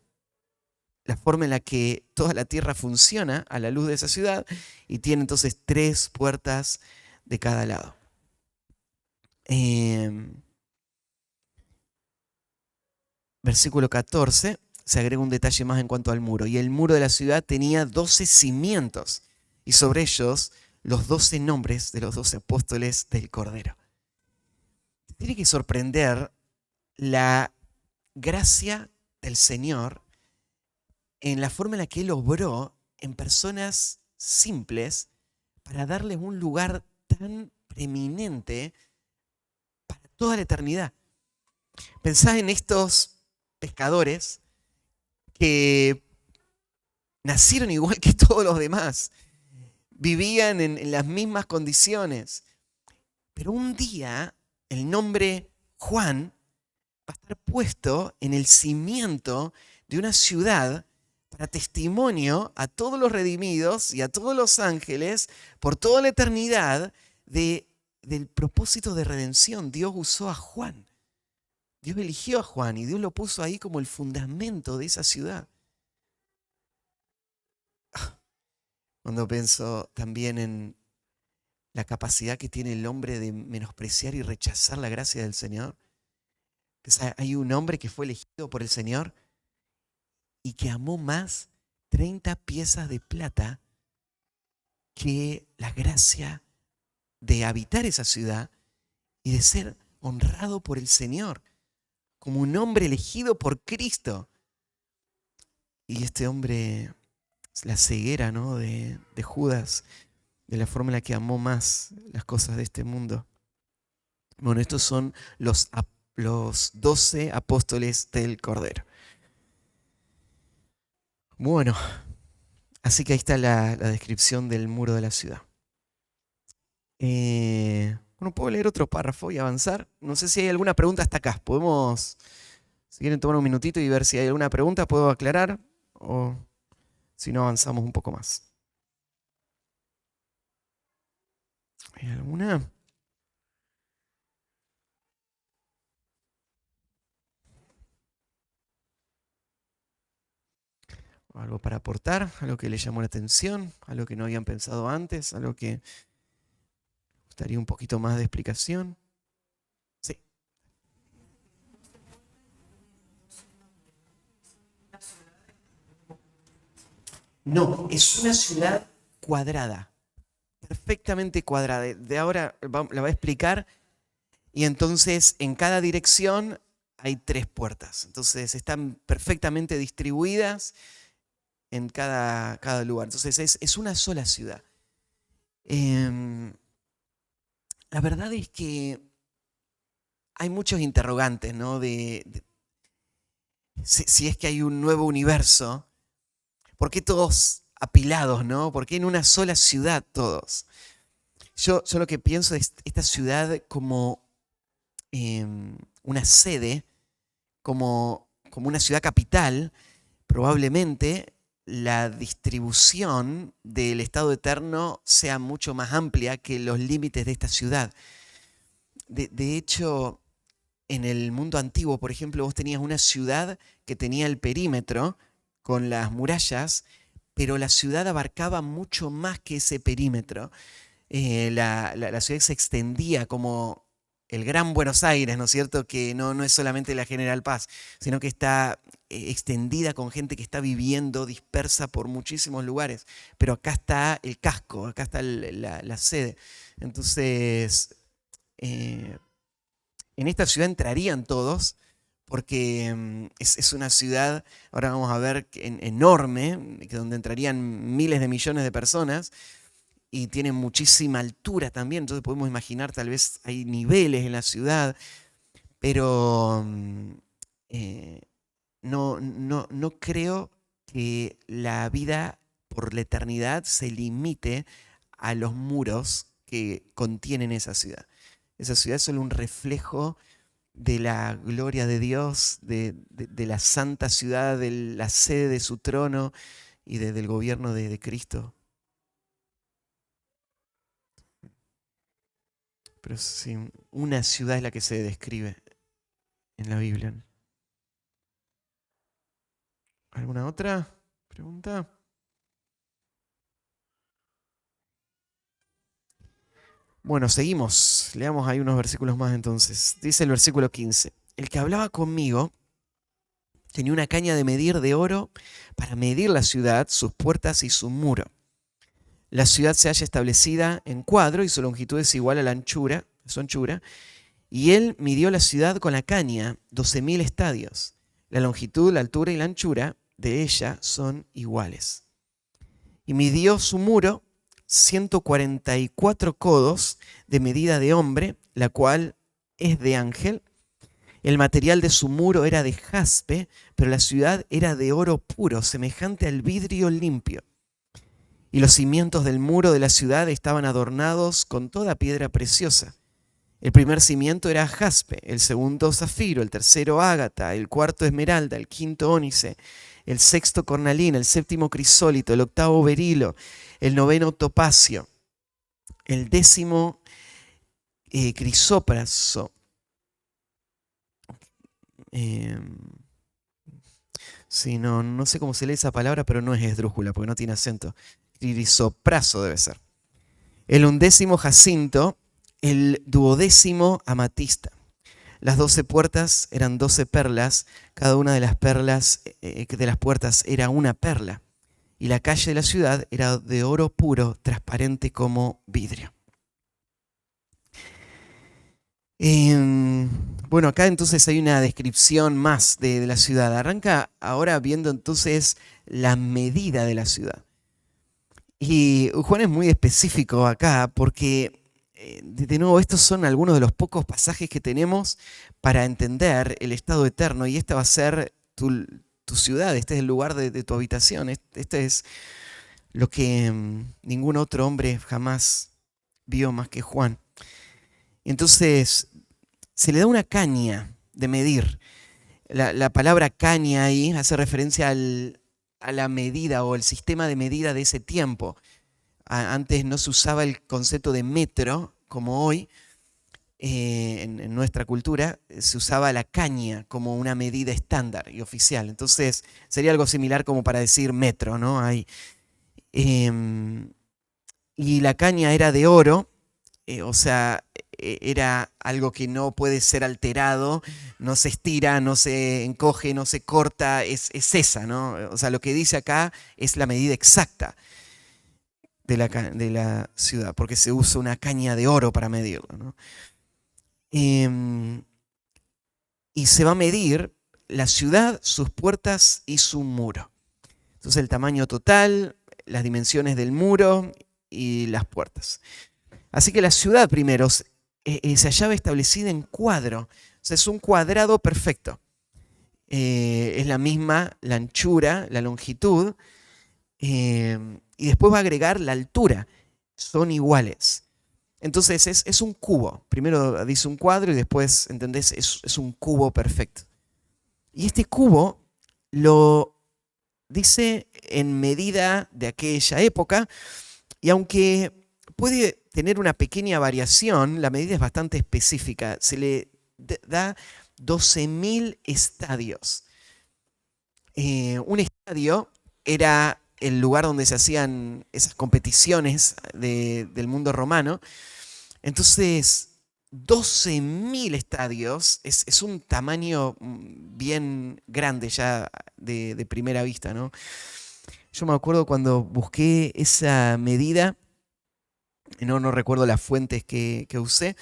[SPEAKER 1] forma en la que toda la tierra funciona a la luz de esa ciudad y tiene entonces 3 puertas de cada lado. Versículo 14, se agrega un detalle más en cuanto al muro. Y el muro de la ciudad tenía 12 cimientos y sobre ellos los 12 nombres de los 12 apóstoles del Cordero. Tiene que sorprender la gracia del Señor en la forma en la que Él obró en personas simples para darles un lugar tan preeminente para toda la eternidad. Pensá en estos pescadores que nacieron igual que todos los demás, vivían en las mismas condiciones, pero un día el nombre Juan va a estar puesto en el cimiento de una ciudad para testimonio a todos los redimidos y a todos los ángeles por toda la eternidad del propósito de redención. Dios usó a Juan. Dios eligió a Juan y Dios lo puso ahí como el fundamento de esa ciudad. Cuando pienso también en la capacidad que tiene el hombre de menospreciar y rechazar la gracia del Señor. Hay un hombre que fue elegido por el Señor y que amó más 30 piezas de plata que la gracia de habitar esa ciudad y de ser honrado por el Señor, como un hombre elegido por Cristo. Y este hombre, la ceguera, ¿no?, de Judas, de la forma en la que amó más las cosas de este mundo. Bueno, estos son los 12 apóstoles del Cordero. Bueno, así que ahí está la descripción del muro de la ciudad. Bueno, puedo leer otro párrafo y avanzar. No sé si hay alguna pregunta hasta acá. Podemos, si quieren, tomar un minutito y ver si hay alguna pregunta, puedo aclarar, o si no, avanzamos un poco más. ¿Hay alguna? ¿Algo para aportar? ¿Algo que les llamó la atención? ¿Algo que no habían pensado antes? ¿Algo que gustaría un poquito más de explicación? Sí. No, es una ciudad cuadrada, perfectamente cuadrada. De ahora la va a explicar. Y entonces en cada dirección hay 3 puertas. Entonces están perfectamente distribuidas en cada lugar. Entonces es una sola ciudad. La verdad es que hay muchos interrogantes, ¿no? Si es que hay un nuevo universo. ¿Por qué todos apilados, no? ¿Por qué en una sola ciudad todos? Yo lo que pienso es esta ciudad como una sede, como una ciudad capital. Probablemente la distribución del estado eterno sea mucho más amplia que los límites de esta ciudad. De hecho, en el mundo antiguo, por ejemplo, vos tenías una ciudad que tenía el perímetro con las murallas, pero la ciudad abarcaba mucho más que ese perímetro. La ciudad se extendía como el Gran Buenos Aires, ¿no es cierto? Que no es solamente la General Paz, sino que está extendida con gente que está viviendo dispersa por muchísimos lugares. Pero acá está el casco, acá está la sede. Entonces, en esta ciudad entrarían todos, porque es una ciudad, ahora vamos a ver, enorme, donde entrarían miles de millones de personas. Y tiene muchísima altura también, entonces podemos imaginar, tal vez hay niveles en la ciudad, pero no creo que la vida por la eternidad se limite a los muros que contienen esa ciudad. Esa ciudad es solo un reflejo de la gloria de Dios, de la santa ciudad, de la sede de su trono y del gobierno de Cristo. Pero sí, una ciudad es la que se describe en la Biblia. ¿Alguna otra pregunta? Bueno, seguimos. Leamos ahí unos versículos más entonces. Dice el versículo 15. El que hablaba conmigo tenía una caña de medir de oro para medir la ciudad, sus puertas y su muro. La ciudad se halla establecida en cuadro y su longitud es igual a su anchura. Y él midió la ciudad con la caña, 12.000 estadios. La longitud, la altura y la anchura de ella son iguales. Y midió su muro 144 codos de medida de hombre, la cual es de ángel. El material de su muro era de jaspe, pero la ciudad era de oro puro, semejante al vidrio limpio. Y los cimientos del muro de la ciudad estaban adornados con toda piedra preciosa. El primer cimiento era jaspe, el segundo zafiro, el tercero ágata, el cuarto esmeralda, el quinto ónice, el sexto cornalina, el séptimo crisólito, el octavo berilo, el noveno topacio, el décimo crisópraso. Sí, no sé cómo se lee esa palabra, pero no es esdrújula, porque no tiene acento. Crisopraso debe ser. El undécimo jacinto, el duodécimo amatista. Las 12 puertas eran 12 perlas, cada una de las perlas de las puertas era una perla, y la calle de la ciudad era de oro puro, transparente como vidrio. Bueno, acá entonces hay una descripción más de la ciudad. Arranca ahora viendo entonces la medida de la ciudad. Y Juan es muy específico acá porque, de nuevo, estos son algunos de los pocos pasajes que tenemos para entender el estado eterno, y esta va a ser tu ciudad, este es el lugar de tu habitación, este es lo que ningún otro hombre jamás vio más que Juan. Entonces se le da una caña de medir. La palabra caña ahí hace referencia a la medida o el sistema de medida de ese tiempo. Antes no se usaba el concepto de metro como hoy. En nuestra cultura se usaba la caña como una medida estándar y oficial. Entonces sería algo similar como para decir metro, ¿no? Y la caña era de oro, o sea, era algo que no puede ser alterado, no se estira, no se encoge, no se corta, es esa, ¿no? O sea, lo que dice acá es la medida exacta de la ciudad, porque se usa una caña de oro para medirlo, ¿no? Y se va a medir la ciudad, sus puertas y su muro. Entonces el tamaño total, las dimensiones del muro y las puertas. Así que la ciudad primero se hallaba establecida en cuadro, o sea, es un cuadrado perfecto. Es la misma la anchura, la longitud, y después va a agregar la altura, son iguales. Entonces es un cubo, primero dice un cuadro y después, ¿entendés? Es un cubo perfecto. Y este cubo lo dice en medida de aquella época, y aunque puede tener una pequeña variación, la medida es bastante específica. Se le da 12.000 estadios. Un estadio era el lugar donde se hacían esas competiciones del mundo romano. Entonces, 12.000 estadios es un tamaño bien grande ya de primera vista, ¿no? Yo me acuerdo cuando busqué esa medida, no recuerdo las fuentes que usé,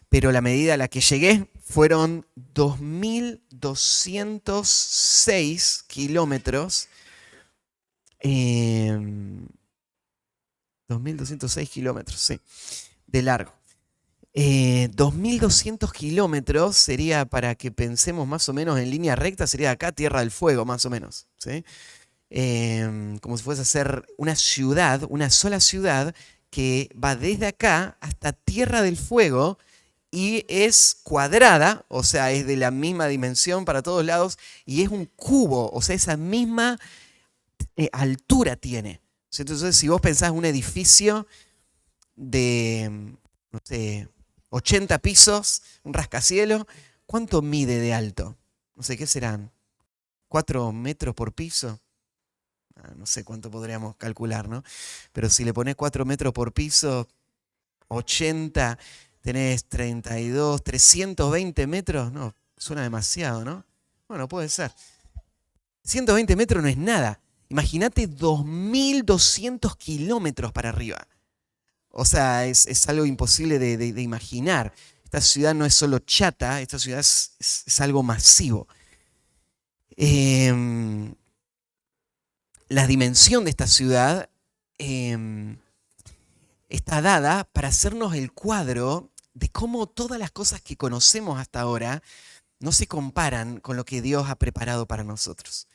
[SPEAKER 1] pero la medida a la que llegué fueron 2.206 kilómetros. 2.206 kilómetros, sí, de largo. 2.200 kilómetros sería, para que pensemos más o menos en línea recta, sería acá Tierra del Fuego, más o menos, ¿sí? Como si fuese a ser una ciudad, una sola ciudad que va desde acá hasta Tierra del Fuego y es cuadrada, o sea, es de la misma dimensión para todos lados y es un cubo, o sea, esa misma altura tiene. Entonces, si vos pensás un edificio de, no sé, 80 pisos, un rascacielos, ¿cuánto mide de alto? No sé, ¿qué serán? ¿4 metros por piso? No sé cuánto podríamos calcular, ¿no? Pero si le pones 4 metros por piso, 80, tenés 32, 320 metros, no, suena demasiado, ¿no? Bueno, puede ser. 120 metros no es nada. Imagínate 2.200 kilómetros para arriba. O sea, es algo imposible de imaginar. Esta ciudad no es solo chata, esta ciudad es algo masivo. La dimensión de esta ciudad está dada para hacernos el cuadro de cómo todas las cosas que conocemos hasta ahora no se comparan con lo que Dios ha preparado para nosotros.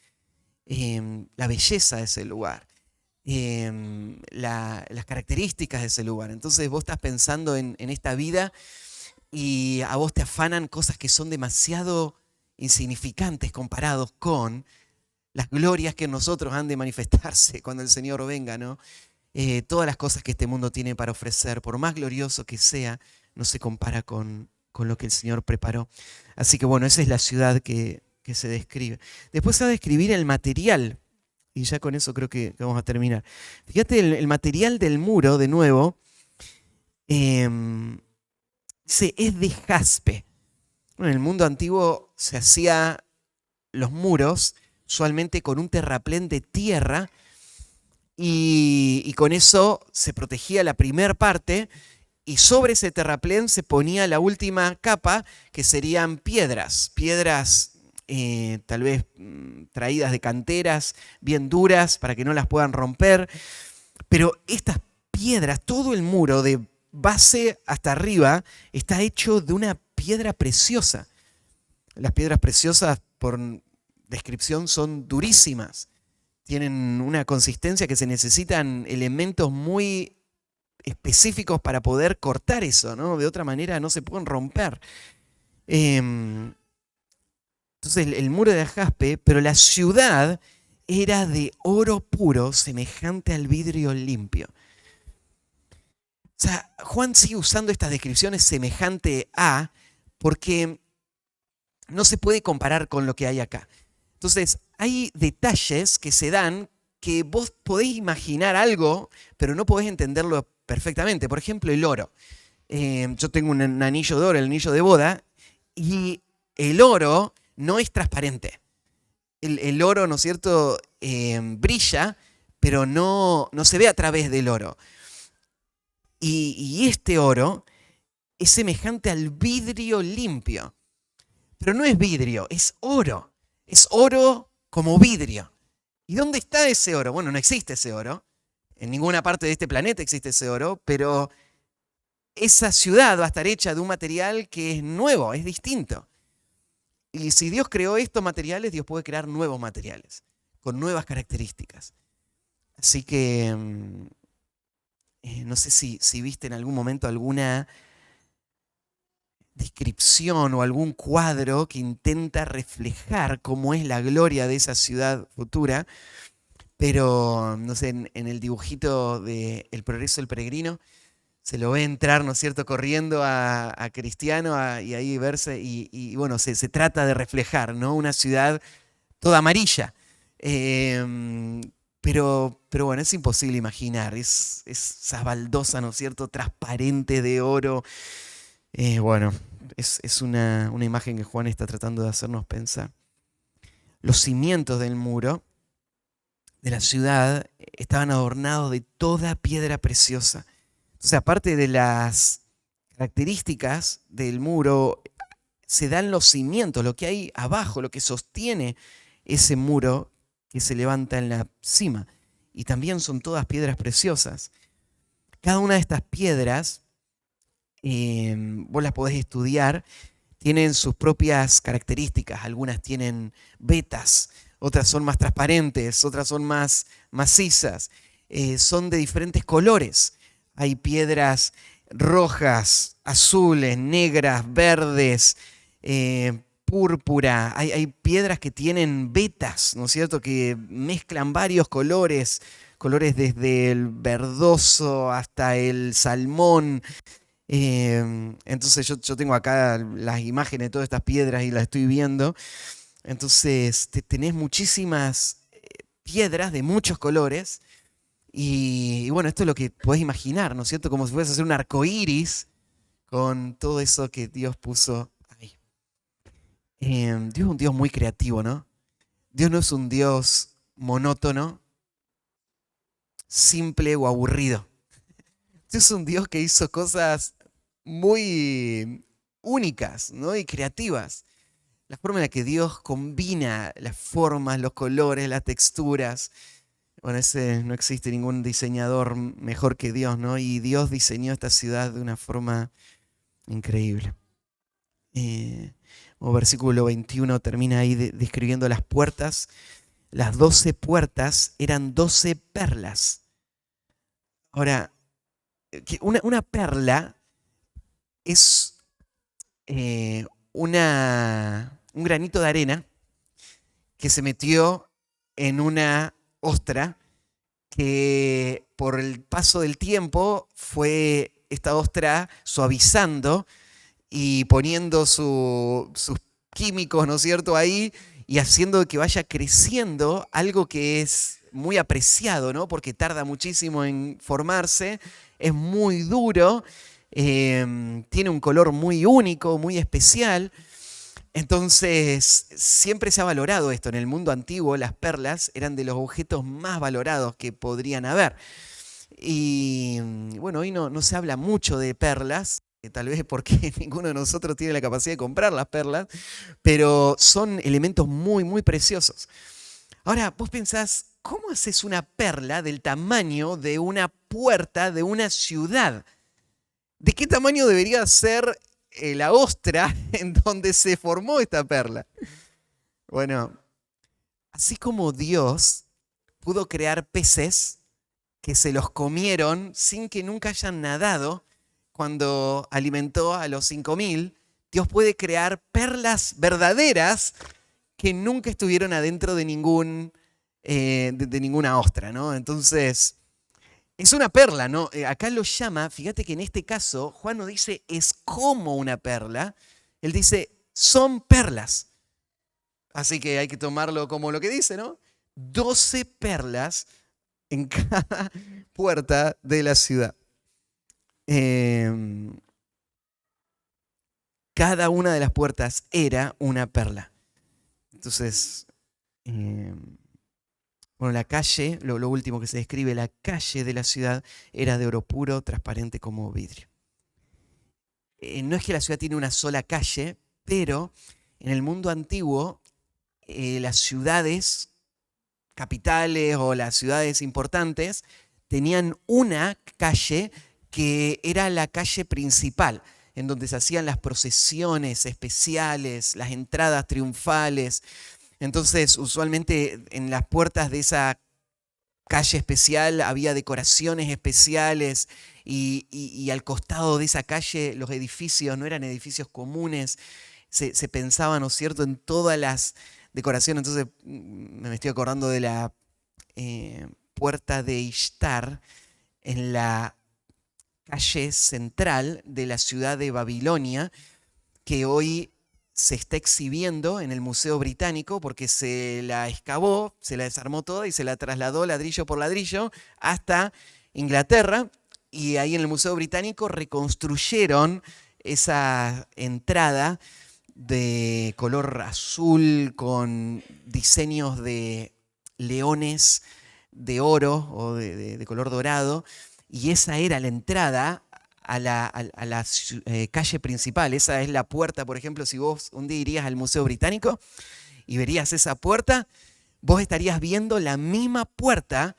[SPEAKER 1] La belleza de ese lugar, las características de ese lugar. Entonces vos estás pensando en esta vida y a vos te afanan cosas que son demasiado insignificantes comparados con las glorias que en nosotros han de manifestarse cuando el Señor venga, ¿no? Todas las cosas que este mundo tiene para ofrecer, por más glorioso que sea, no se compara con lo que el Señor preparó. Así que bueno, esa es la ciudad que se describe. Después se va a describir el material, y ya con eso creo que vamos a terminar. Fíjate, el material del muro, de nuevo, dice, es de jaspe. Bueno, en el mundo antiguo se hacía los muros usualmente con un terraplén de tierra y con eso se protegía la primera parte y sobre ese terraplén se ponía la última capa que serían piedras tal vez traídas de canteras bien duras para que no las puedan romper, pero estas piedras, todo el muro de base hasta arriba está hecho de una piedra preciosa. Las piedras preciosas, por descripción, son durísimas. Tienen una consistencia que se necesitan elementos muy específicos para poder cortar eso, ¿no? De otra manera no se pueden romper. Entonces el muro de jaspe, pero la ciudad era de oro puro, semejante al vidrio limpio. O sea, Juan sigue usando estas descripciones semejante a, porque no se puede comparar con lo que hay acá. Entonces, hay detalles que se dan que vos podés imaginar algo, pero no podés entenderlo perfectamente. Por ejemplo, el oro. Yo tengo un anillo de oro, el anillo de boda, y el oro no es transparente. El oro, ¿no es cierto?, brilla, pero no se ve a través del oro. Y este oro es semejante al vidrio limpio. Pero no es vidrio, es oro. Es oro como vidrio. ¿Y dónde está ese oro? Bueno, no existe ese oro. En ninguna parte de este planeta existe ese oro, pero esa ciudad va a estar hecha de un material que es nuevo, es distinto. Y si Dios creó estos materiales, Dios puede crear nuevos materiales, con nuevas características. Así que no sé si viste en algún momento alguna descripción o algún cuadro que intenta reflejar cómo es la gloria de esa ciudad futura, pero no sé, en el dibujito de El progreso del peregrino se lo ve entrar, ¿no es cierto?, corriendo a Cristiano y ahí verse, y bueno, se trata de reflejar, ¿no?, una ciudad toda amarilla. Pero bueno, es imposible imaginar, es esa baldosa, ¿no es cierto?, transparente de oro. Bueno, es una imagen que Juan está tratando de hacernos pensar. Los cimientos del muro de la ciudad estaban adornados de toda piedra preciosa. Entonces, aparte de las características del muro, se dan los cimientos, lo que hay abajo, lo que sostiene ese muro que se levanta en la cima. Y también son todas piedras preciosas. Cada una de estas piedras, vos las podés estudiar, tienen sus propias características. Algunas tienen vetas, otras son más transparentes, otras son más macizas. Son de diferentes colores. Hay piedras rojas, azules, negras, verdes, púrpura. Hay piedras que tienen vetas, ¿no es cierto?, que mezclan varios colores, colores desde el verdoso hasta el salmón. Entonces yo tengo acá las imágenes de todas estas piedras y las estoy viendo. Entonces tenés muchísimas piedras de muchos colores. Y bueno, esto es lo que podés imaginar, ¿no es cierto? Como si fueras a hacer un arco iris con todo eso que Dios puso ahí. Dios es un Dios muy creativo, ¿no? Dios no es un Dios monótono, simple o aburrido. Dios es un Dios que hizo cosas muy únicas, ¿no?, y creativas. La forma en la que Dios combina las formas, los colores, las texturas. Bueno, no existe ningún diseñador mejor que Dios, ¿no? Y Dios diseñó esta ciudad de una forma increíble. O versículo 21 termina ahí describiendo las puertas. Las 12 puertas eran 12 perlas. Ahora, una perla es un granito de arena que se metió en una ostra que por el paso del tiempo fue esta ostra suavizando y poniendo sus químicos, ¿no es cierto?, ahí y haciendo que vaya creciendo algo que es muy apreciado, ¿no? Porque tarda muchísimo en formarse, es muy duro, tiene un color muy único, muy especial. Entonces, siempre se ha valorado esto. En el mundo antiguo, las perlas eran de los objetos más valorados que podrían haber. Y bueno, hoy no se habla mucho de perlas, tal vez porque ninguno de nosotros tiene la capacidad de comprar las perlas, pero son elementos muy, muy preciosos. Ahora, vos pensás, ¿cómo haces una perla del tamaño de una puerta de una ciudad? ¿De qué tamaño debería ser la ostra en donde se formó esta perla? Bueno, así como Dios pudo crear peces que se los comieron sin que nunca hayan nadado cuando alimentó a los 5000, Dios puede crear perlas verdaderas que nunca estuvieron adentro de de ninguna ostra, ¿no? Entonces, es una perla, ¿no? Acá lo llama, fíjate que en este caso, Juan no dice es como una perla, él dice son perlas. Así que hay que tomarlo como lo que dice, ¿no? 12 perlas en cada puerta de la ciudad. Eh, cada una de las puertas era una perla. Entonces, eh, bueno, la calle, lo último que se describe, la calle de la ciudad era de oro puro, transparente como vidrio. No es que la ciudad tiene una sola calle, pero en el mundo antiguo, las ciudades capitales o las ciudades importantes tenían una calle que era la calle principal, en donde se hacían las procesiones especiales, las entradas triunfales. Entonces, usualmente en las puertas de esa calle especial había decoraciones especiales y al costado de esa calle los edificios no eran edificios comunes, se pensaba, ¿no es cierto?, en todas las decoraciones. Entonces me estoy acordando de la puerta de Ishtar en la calle central de la ciudad de Babilonia, que hoy se está exhibiendo en el Museo Británico porque se la excavó, se la desarmó toda y se la trasladó ladrillo por ladrillo hasta Inglaterra, y ahí en el Museo Británico reconstruyeron esa entrada de color azul con diseños de leones de oro o de color dorado, y esa era la entrada a la calle principal. Esa es la puerta, por ejemplo, si vos un día irías al Museo Británico y verías esa puerta, vos estarías viendo la misma puerta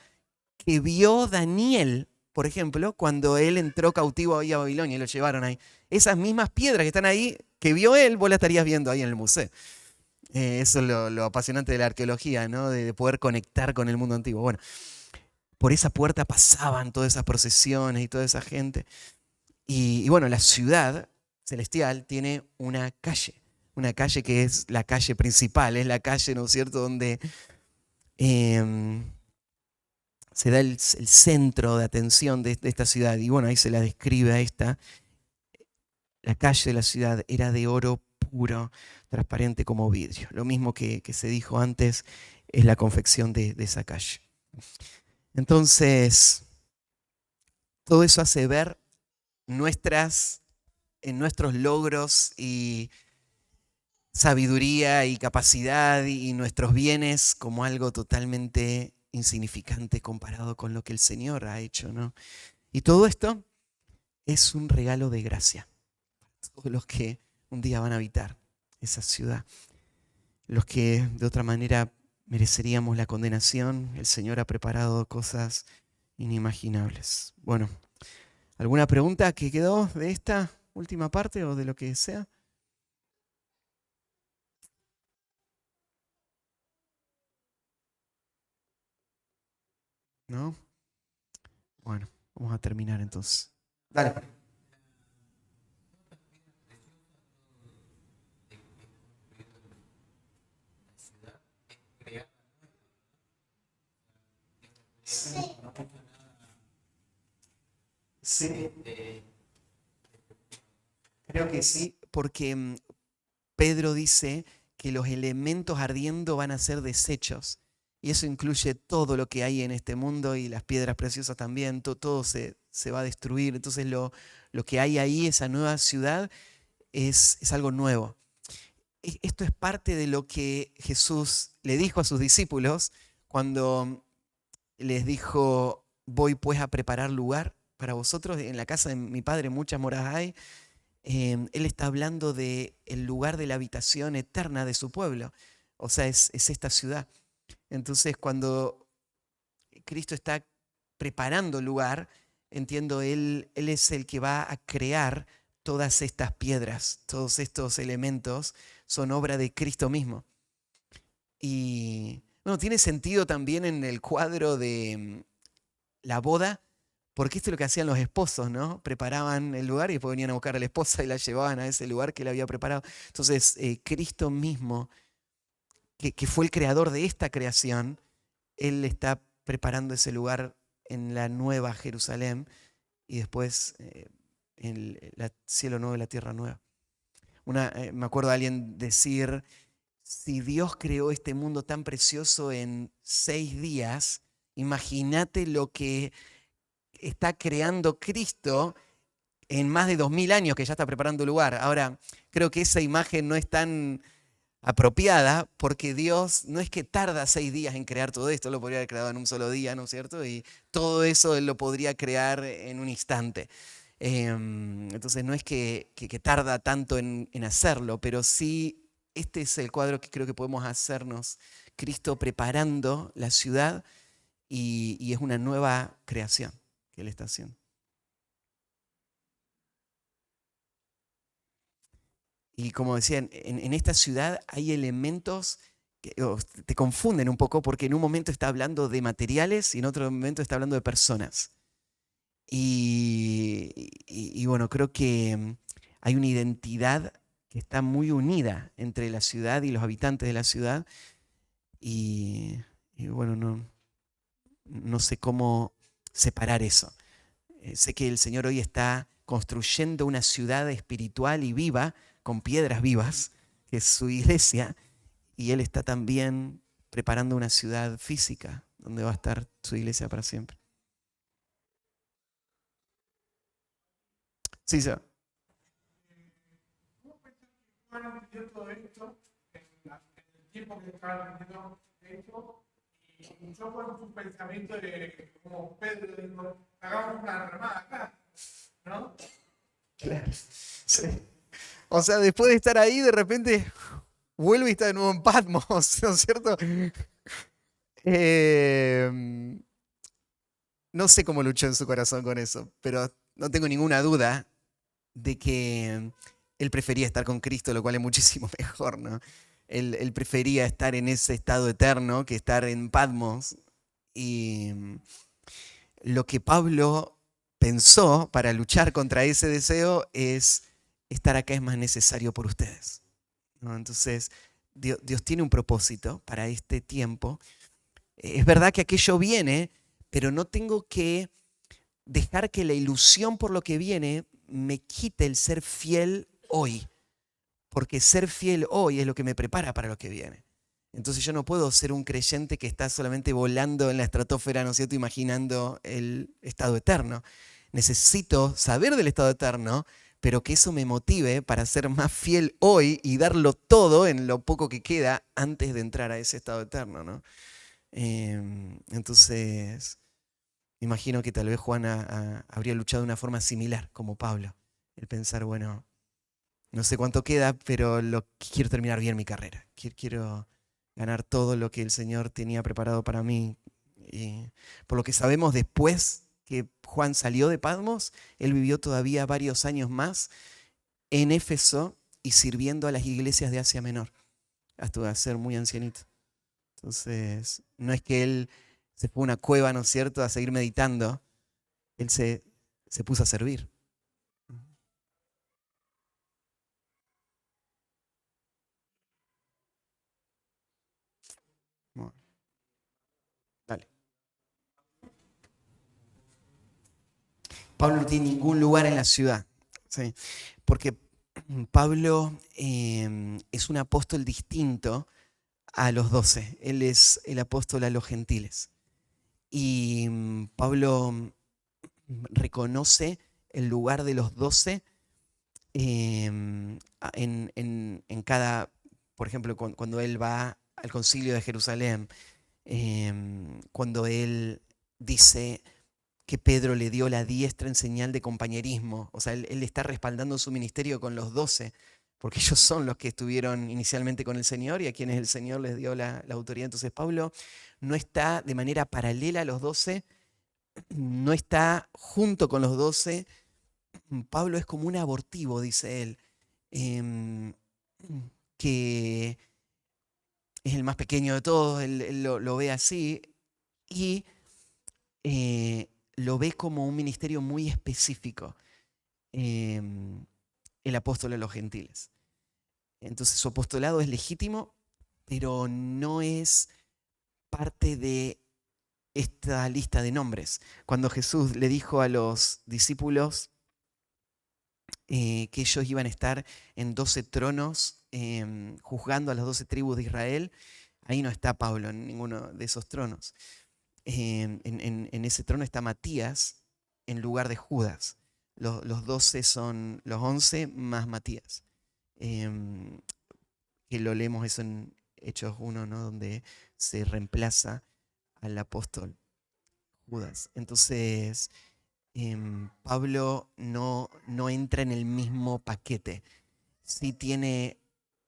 [SPEAKER 1] que vio Daniel, por ejemplo, cuando él entró cautivo ahí a Babilonia y lo llevaron ahí. Esas mismas piedras que están ahí, que vio él, vos las estarías viendo ahí en el museo. Eso es lo apasionante de la arqueología, ¿no? De poder conectar con el mundo antiguo. Bueno, por esa puerta pasaban todas esas procesiones y toda esa gente. Y bueno, la ciudad celestial tiene una calle que es la calle principal, es la calle, ¿no es cierto?, donde eh, se da el centro de atención de esta ciudad. Y bueno, ahí se la describe a esta. La calle de la ciudad era de oro puro, transparente como vidrio. Lo mismo que se dijo antes es la confección de esa calle. Entonces, todo eso hace ver en nuestros logros y sabiduría y capacidad y nuestros bienes como algo totalmente insignificante comparado con lo que el Señor ha hecho, ¿no? Y todo esto es un regalo de gracia. Todos los que un día van a habitar esa ciudad, los que de otra manera mereceríamos la condenación, el Señor ha preparado cosas inimaginables. Bueno, ¿alguna pregunta que quedó de esta última parte o de lo que sea? ¿No? Bueno, vamos a terminar entonces. Dale. Sí, creo que sí, porque Pedro dice que los elementos ardiendo van a ser desechos. Y eso incluye todo lo que hay en este mundo y las piedras preciosas también, todo se va a destruir. Entonces lo que hay ahí, esa nueva ciudad, es algo nuevo. Esto es parte de lo que Jesús le dijo a sus discípulos cuando les dijo, voy pues a preparar lugar para vosotros. En la casa de mi padre muchas moradas hay. Él está hablando de el lugar de la habitación eterna de su pueblo. O sea, es esta ciudad. Entonces, cuando Cristo está preparando lugar, entiendo, él es el que va a crear todas estas piedras, todos estos elementos son obra de Cristo mismo. Y bueno, tiene sentido también en el cuadro de la boda, porque esto es lo que hacían los esposos, ¿no? Preparaban el lugar y después venían a buscar a la esposa y la llevaban a ese lugar que él había preparado. Entonces, Cristo mismo, que fue el creador de esta creación, él está preparando ese lugar en la nueva Jerusalén y después en el cielo nuevo y la tierra nueva. Me acuerdo de alguien decir, si Dios creó este mundo tan precioso en 6 días, imagínate lo que está creando Cristo en más de 2000 años que ya está preparando el lugar. Ahora, creo que esa imagen no es tan apropiada porque Dios no es que tarda 6 días en crear todo esto, lo podría haber creado en un solo día, ¿no es cierto? Y todo eso Él lo podría crear en un instante. Entonces no es que tarda tanto en hacerlo, pero sí este es el cuadro que creo que podemos hacernos. Cristo preparando la ciudad y es una nueva creación que Él está haciendo. Y como decía, en esta ciudad hay elementos que te confunden un poco porque en un momento está hablando de materiales y en otro momento está hablando de personas. Y bueno, creo que hay una identidad que está muy unida entre la ciudad y los habitantes de la ciudad. Y, y bueno, no sé cómo separar eso. Sé que el Señor hoy está construyendo una ciudad espiritual y viva, con piedras vivas, que es su iglesia, y Él está también preparando una ciudad física donde va a estar su iglesia para siempre. Sí, sí.
[SPEAKER 2] ¿Cómo pensás que Juan vivió todo esto en el tiempo que estaba viviendo esto? Y yo con su pensamiento de como Pedro dijo, hagamos una remada acá, ¿no?
[SPEAKER 1] Claro. Sí. O sea, después de estar ahí, de repente vuelve y está de nuevo en Patmos, ¿no es cierto? Eh, no sé cómo luchó en su corazón con eso, pero no tengo ninguna duda de que él prefería estar con Cristo, lo cual es muchísimo mejor, ¿no? Él prefería estar en ese estado eterno que estar en Patmos. Y lo que Pablo pensó para luchar contra ese deseo es, estar acá es más necesario por ustedes, ¿no? Entonces, Dios tiene un propósito para este tiempo. Es verdad que aquello viene, pero no tengo que dejar que la ilusión por lo que viene me quite el ser fiel hoy, porque ser fiel hoy es lo que me prepara para lo que viene. Entonces yo no puedo ser un creyente que está solamente volando en la estratosfera, ¿no es cierto?, imaginando el estado eterno. Necesito saber del estado eterno, pero que eso me motive para ser más fiel hoy y darlo todo en lo poco que queda antes de entrar a ese estado eterno, ¿no? Entonces, imagino que tal vez Juana habría luchado de una forma similar, como Pablo. El pensar, bueno, no sé cuánto queda, pero quiero terminar bien mi carrera. Quiero ganar todo lo que el Señor tenía preparado para mí. Y por lo que sabemos, después que Juan salió de Patmos, él vivió todavía varios años más en Éfeso y sirviendo a las iglesias de Asia Menor, hasta ser muy ancianito. Entonces, no es que él se fue a una cueva, ¿no es cierto?, a seguir meditando. Él se puso a servir. Bueno, dale. Pablo no tiene ningún lugar en la ciudad, ¿sí? Porque Pablo es un apóstol distinto a los 12. Él es el apóstol a los gentiles. Y Pablo reconoce el lugar de los 12 en cada, por ejemplo, cuando él va al concilio de Jerusalén, cuando él dice que Pedro le dio la diestra en señal de compañerismo. O sea, él está respaldando su ministerio con los 12, porque ellos son los que estuvieron inicialmente con el Señor y a quienes el Señor les dio la autoridad. Entonces Pablo no está de manera paralela a los 12, no está junto con los 12. Pablo es como un abortivo, dice él, em, que es el más pequeño de todos, él lo ve así, y lo ve como un ministerio muy específico, el apóstol a los gentiles. Entonces su apostolado es legítimo, pero no es parte de esta lista de nombres. Cuando Jesús le dijo a los discípulos que ellos iban a estar en 12 tronos juzgando a las 12 tribus de Israel, ahí no está Pablo en ninguno de esos tronos. En ese trono está Matías en lugar de Judas. Los 12 son los 11 más Matías. Que lo leemos eso en Hechos 1, ¿no? Donde se reemplaza al apóstol Judas. Entonces, Pablo no entra en el mismo paquete. Sí tiene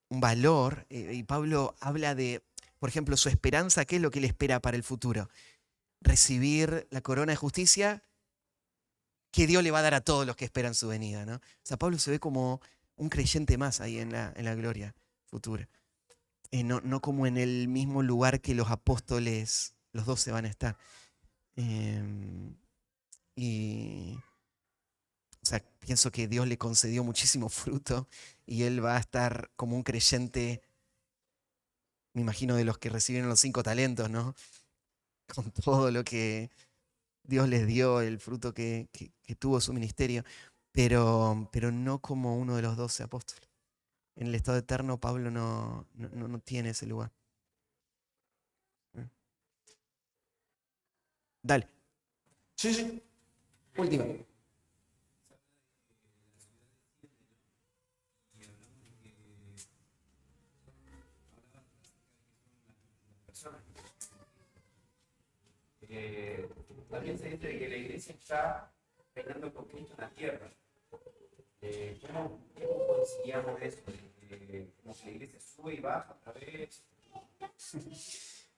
[SPEAKER 1] un valor, y Pablo habla de, por ejemplo, su esperanza, ¿qué es lo que le espera para el futuro? Recibir la corona de justicia que Dios le va a dar a todos los que esperan su venida, ¿no? O sea, Pablo se ve como un creyente más ahí en la gloria futura. No como en el mismo lugar que los apóstoles, los 12 van a estar. Y, o sea, pienso que Dios le concedió muchísimo fruto y él va a estar como un creyente, me imagino, de los que recibieron los 5 talentos, ¿no? Con todo lo que Dios les dio, el fruto que tuvo su ministerio, pero no como uno de los 12 apóstoles. En el estado eterno, Pablo no tiene ese lugar. Dale. Sí, sí. Última.
[SPEAKER 3] Eh, También se dice que la iglesia está reinando con Cristo en la tierra. ¿Cómo conciliamos eso? Como que la iglesia sube y baja otra vez.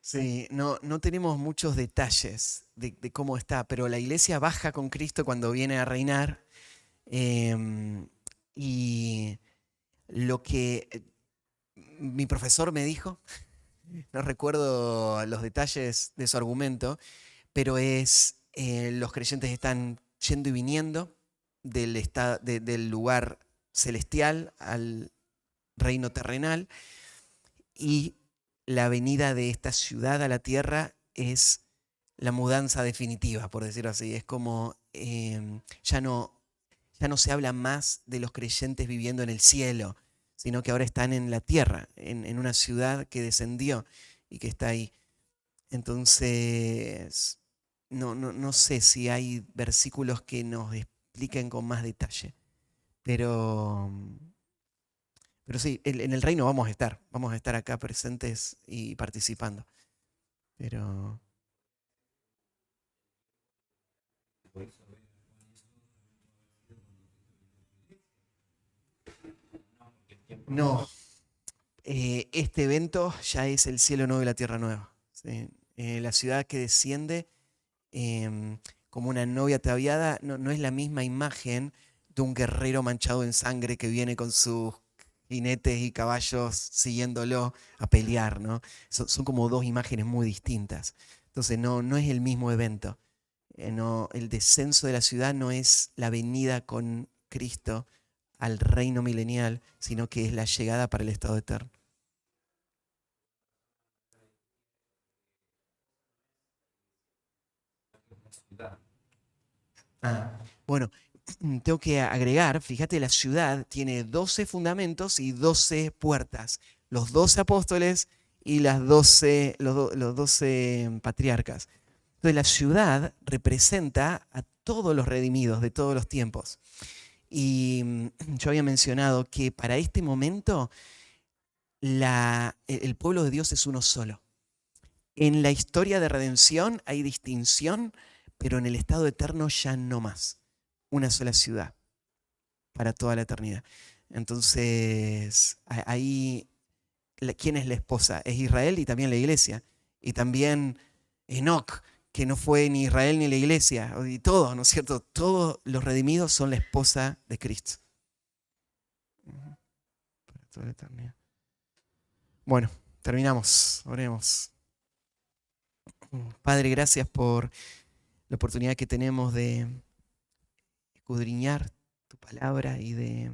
[SPEAKER 1] Sí, no tenemos muchos detalles de cómo está, pero la iglesia baja con Cristo cuando viene a reinar. Y lo que mi profesor me dijo, no recuerdo los detalles de su argumento, pero es los creyentes están yendo y viniendo del lugar celestial al reino terrenal, y la venida de esta ciudad a la tierra es la mudanza definitiva, por decirlo así. Es como ya no se habla más de los creyentes viviendo en el cielo, sino que ahora están en la tierra, en una ciudad que descendió y que está ahí. Entonces, no sé si hay versículos que nos expliquen con más detalle, pero, pero sí, en el reino vamos a estar acá presentes y participando. Pero no, este evento ya es el cielo nuevo y la tierra nueva. ¿Sí? La ciudad que desciende como una novia ataviada no es la misma imagen de un guerrero manchado en sangre que viene con sus jinetes y caballos siguiéndolo a pelear, ¿no? Son como dos imágenes muy distintas. Entonces no es el mismo evento. El descenso de la ciudad no es la venida con Cristo al reino milenial, sino que es la llegada para el estado eterno. Bueno, tengo que agregar, fíjate, la ciudad tiene 12 fundamentos y 12 puertas. Los 12 apóstoles y los 12 patriarcas. Entonces la ciudad representa a todos los redimidos de todos los tiempos. Y yo había mencionado que para este momento el pueblo de Dios es uno solo. En la historia de redención hay distinción, pero en el estado eterno ya no más. Una sola ciudad para toda la eternidad. Entonces, ahí, ¿quién es la esposa? Es Israel y también la iglesia. Y también Enoc, que no fue ni Israel ni la iglesia. Y todos, ¿no es cierto? Todos los redimidos son la esposa de Cristo. Para toda la eternidad. Bueno, terminamos. Oremos. Padre, gracias por la oportunidad que tenemos de escudriñar tu palabra y de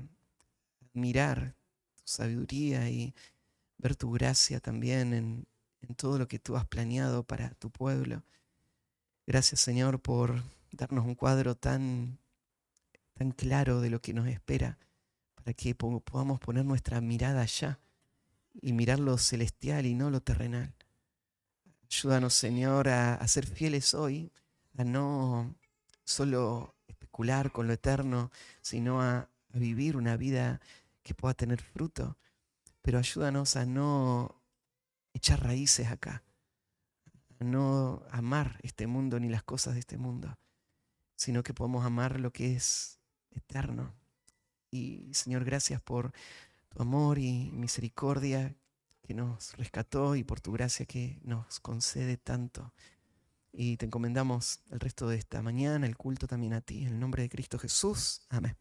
[SPEAKER 1] admirar tu sabiduría y ver tu gracia también en todo lo que tú has planeado para tu pueblo. Gracias, Señor, por darnos un cuadro tan claro de lo que nos espera, para que podamos poner nuestra mirada allá y mirar lo celestial y no lo terrenal. Ayúdanos, Señor, a ser fieles hoy, a no solo especular con lo eterno, sino a vivir una vida que pueda tener fruto. Pero ayúdanos a no echar raíces acá, a no amar este mundo ni las cosas de este mundo, sino que podamos amar lo que es eterno. Y Señor, gracias por tu amor y misericordia que nos rescató y por tu gracia que nos concede tanto. Y te encomendamos el resto de esta mañana, el culto también a ti, en el nombre de Cristo Jesús. Amén.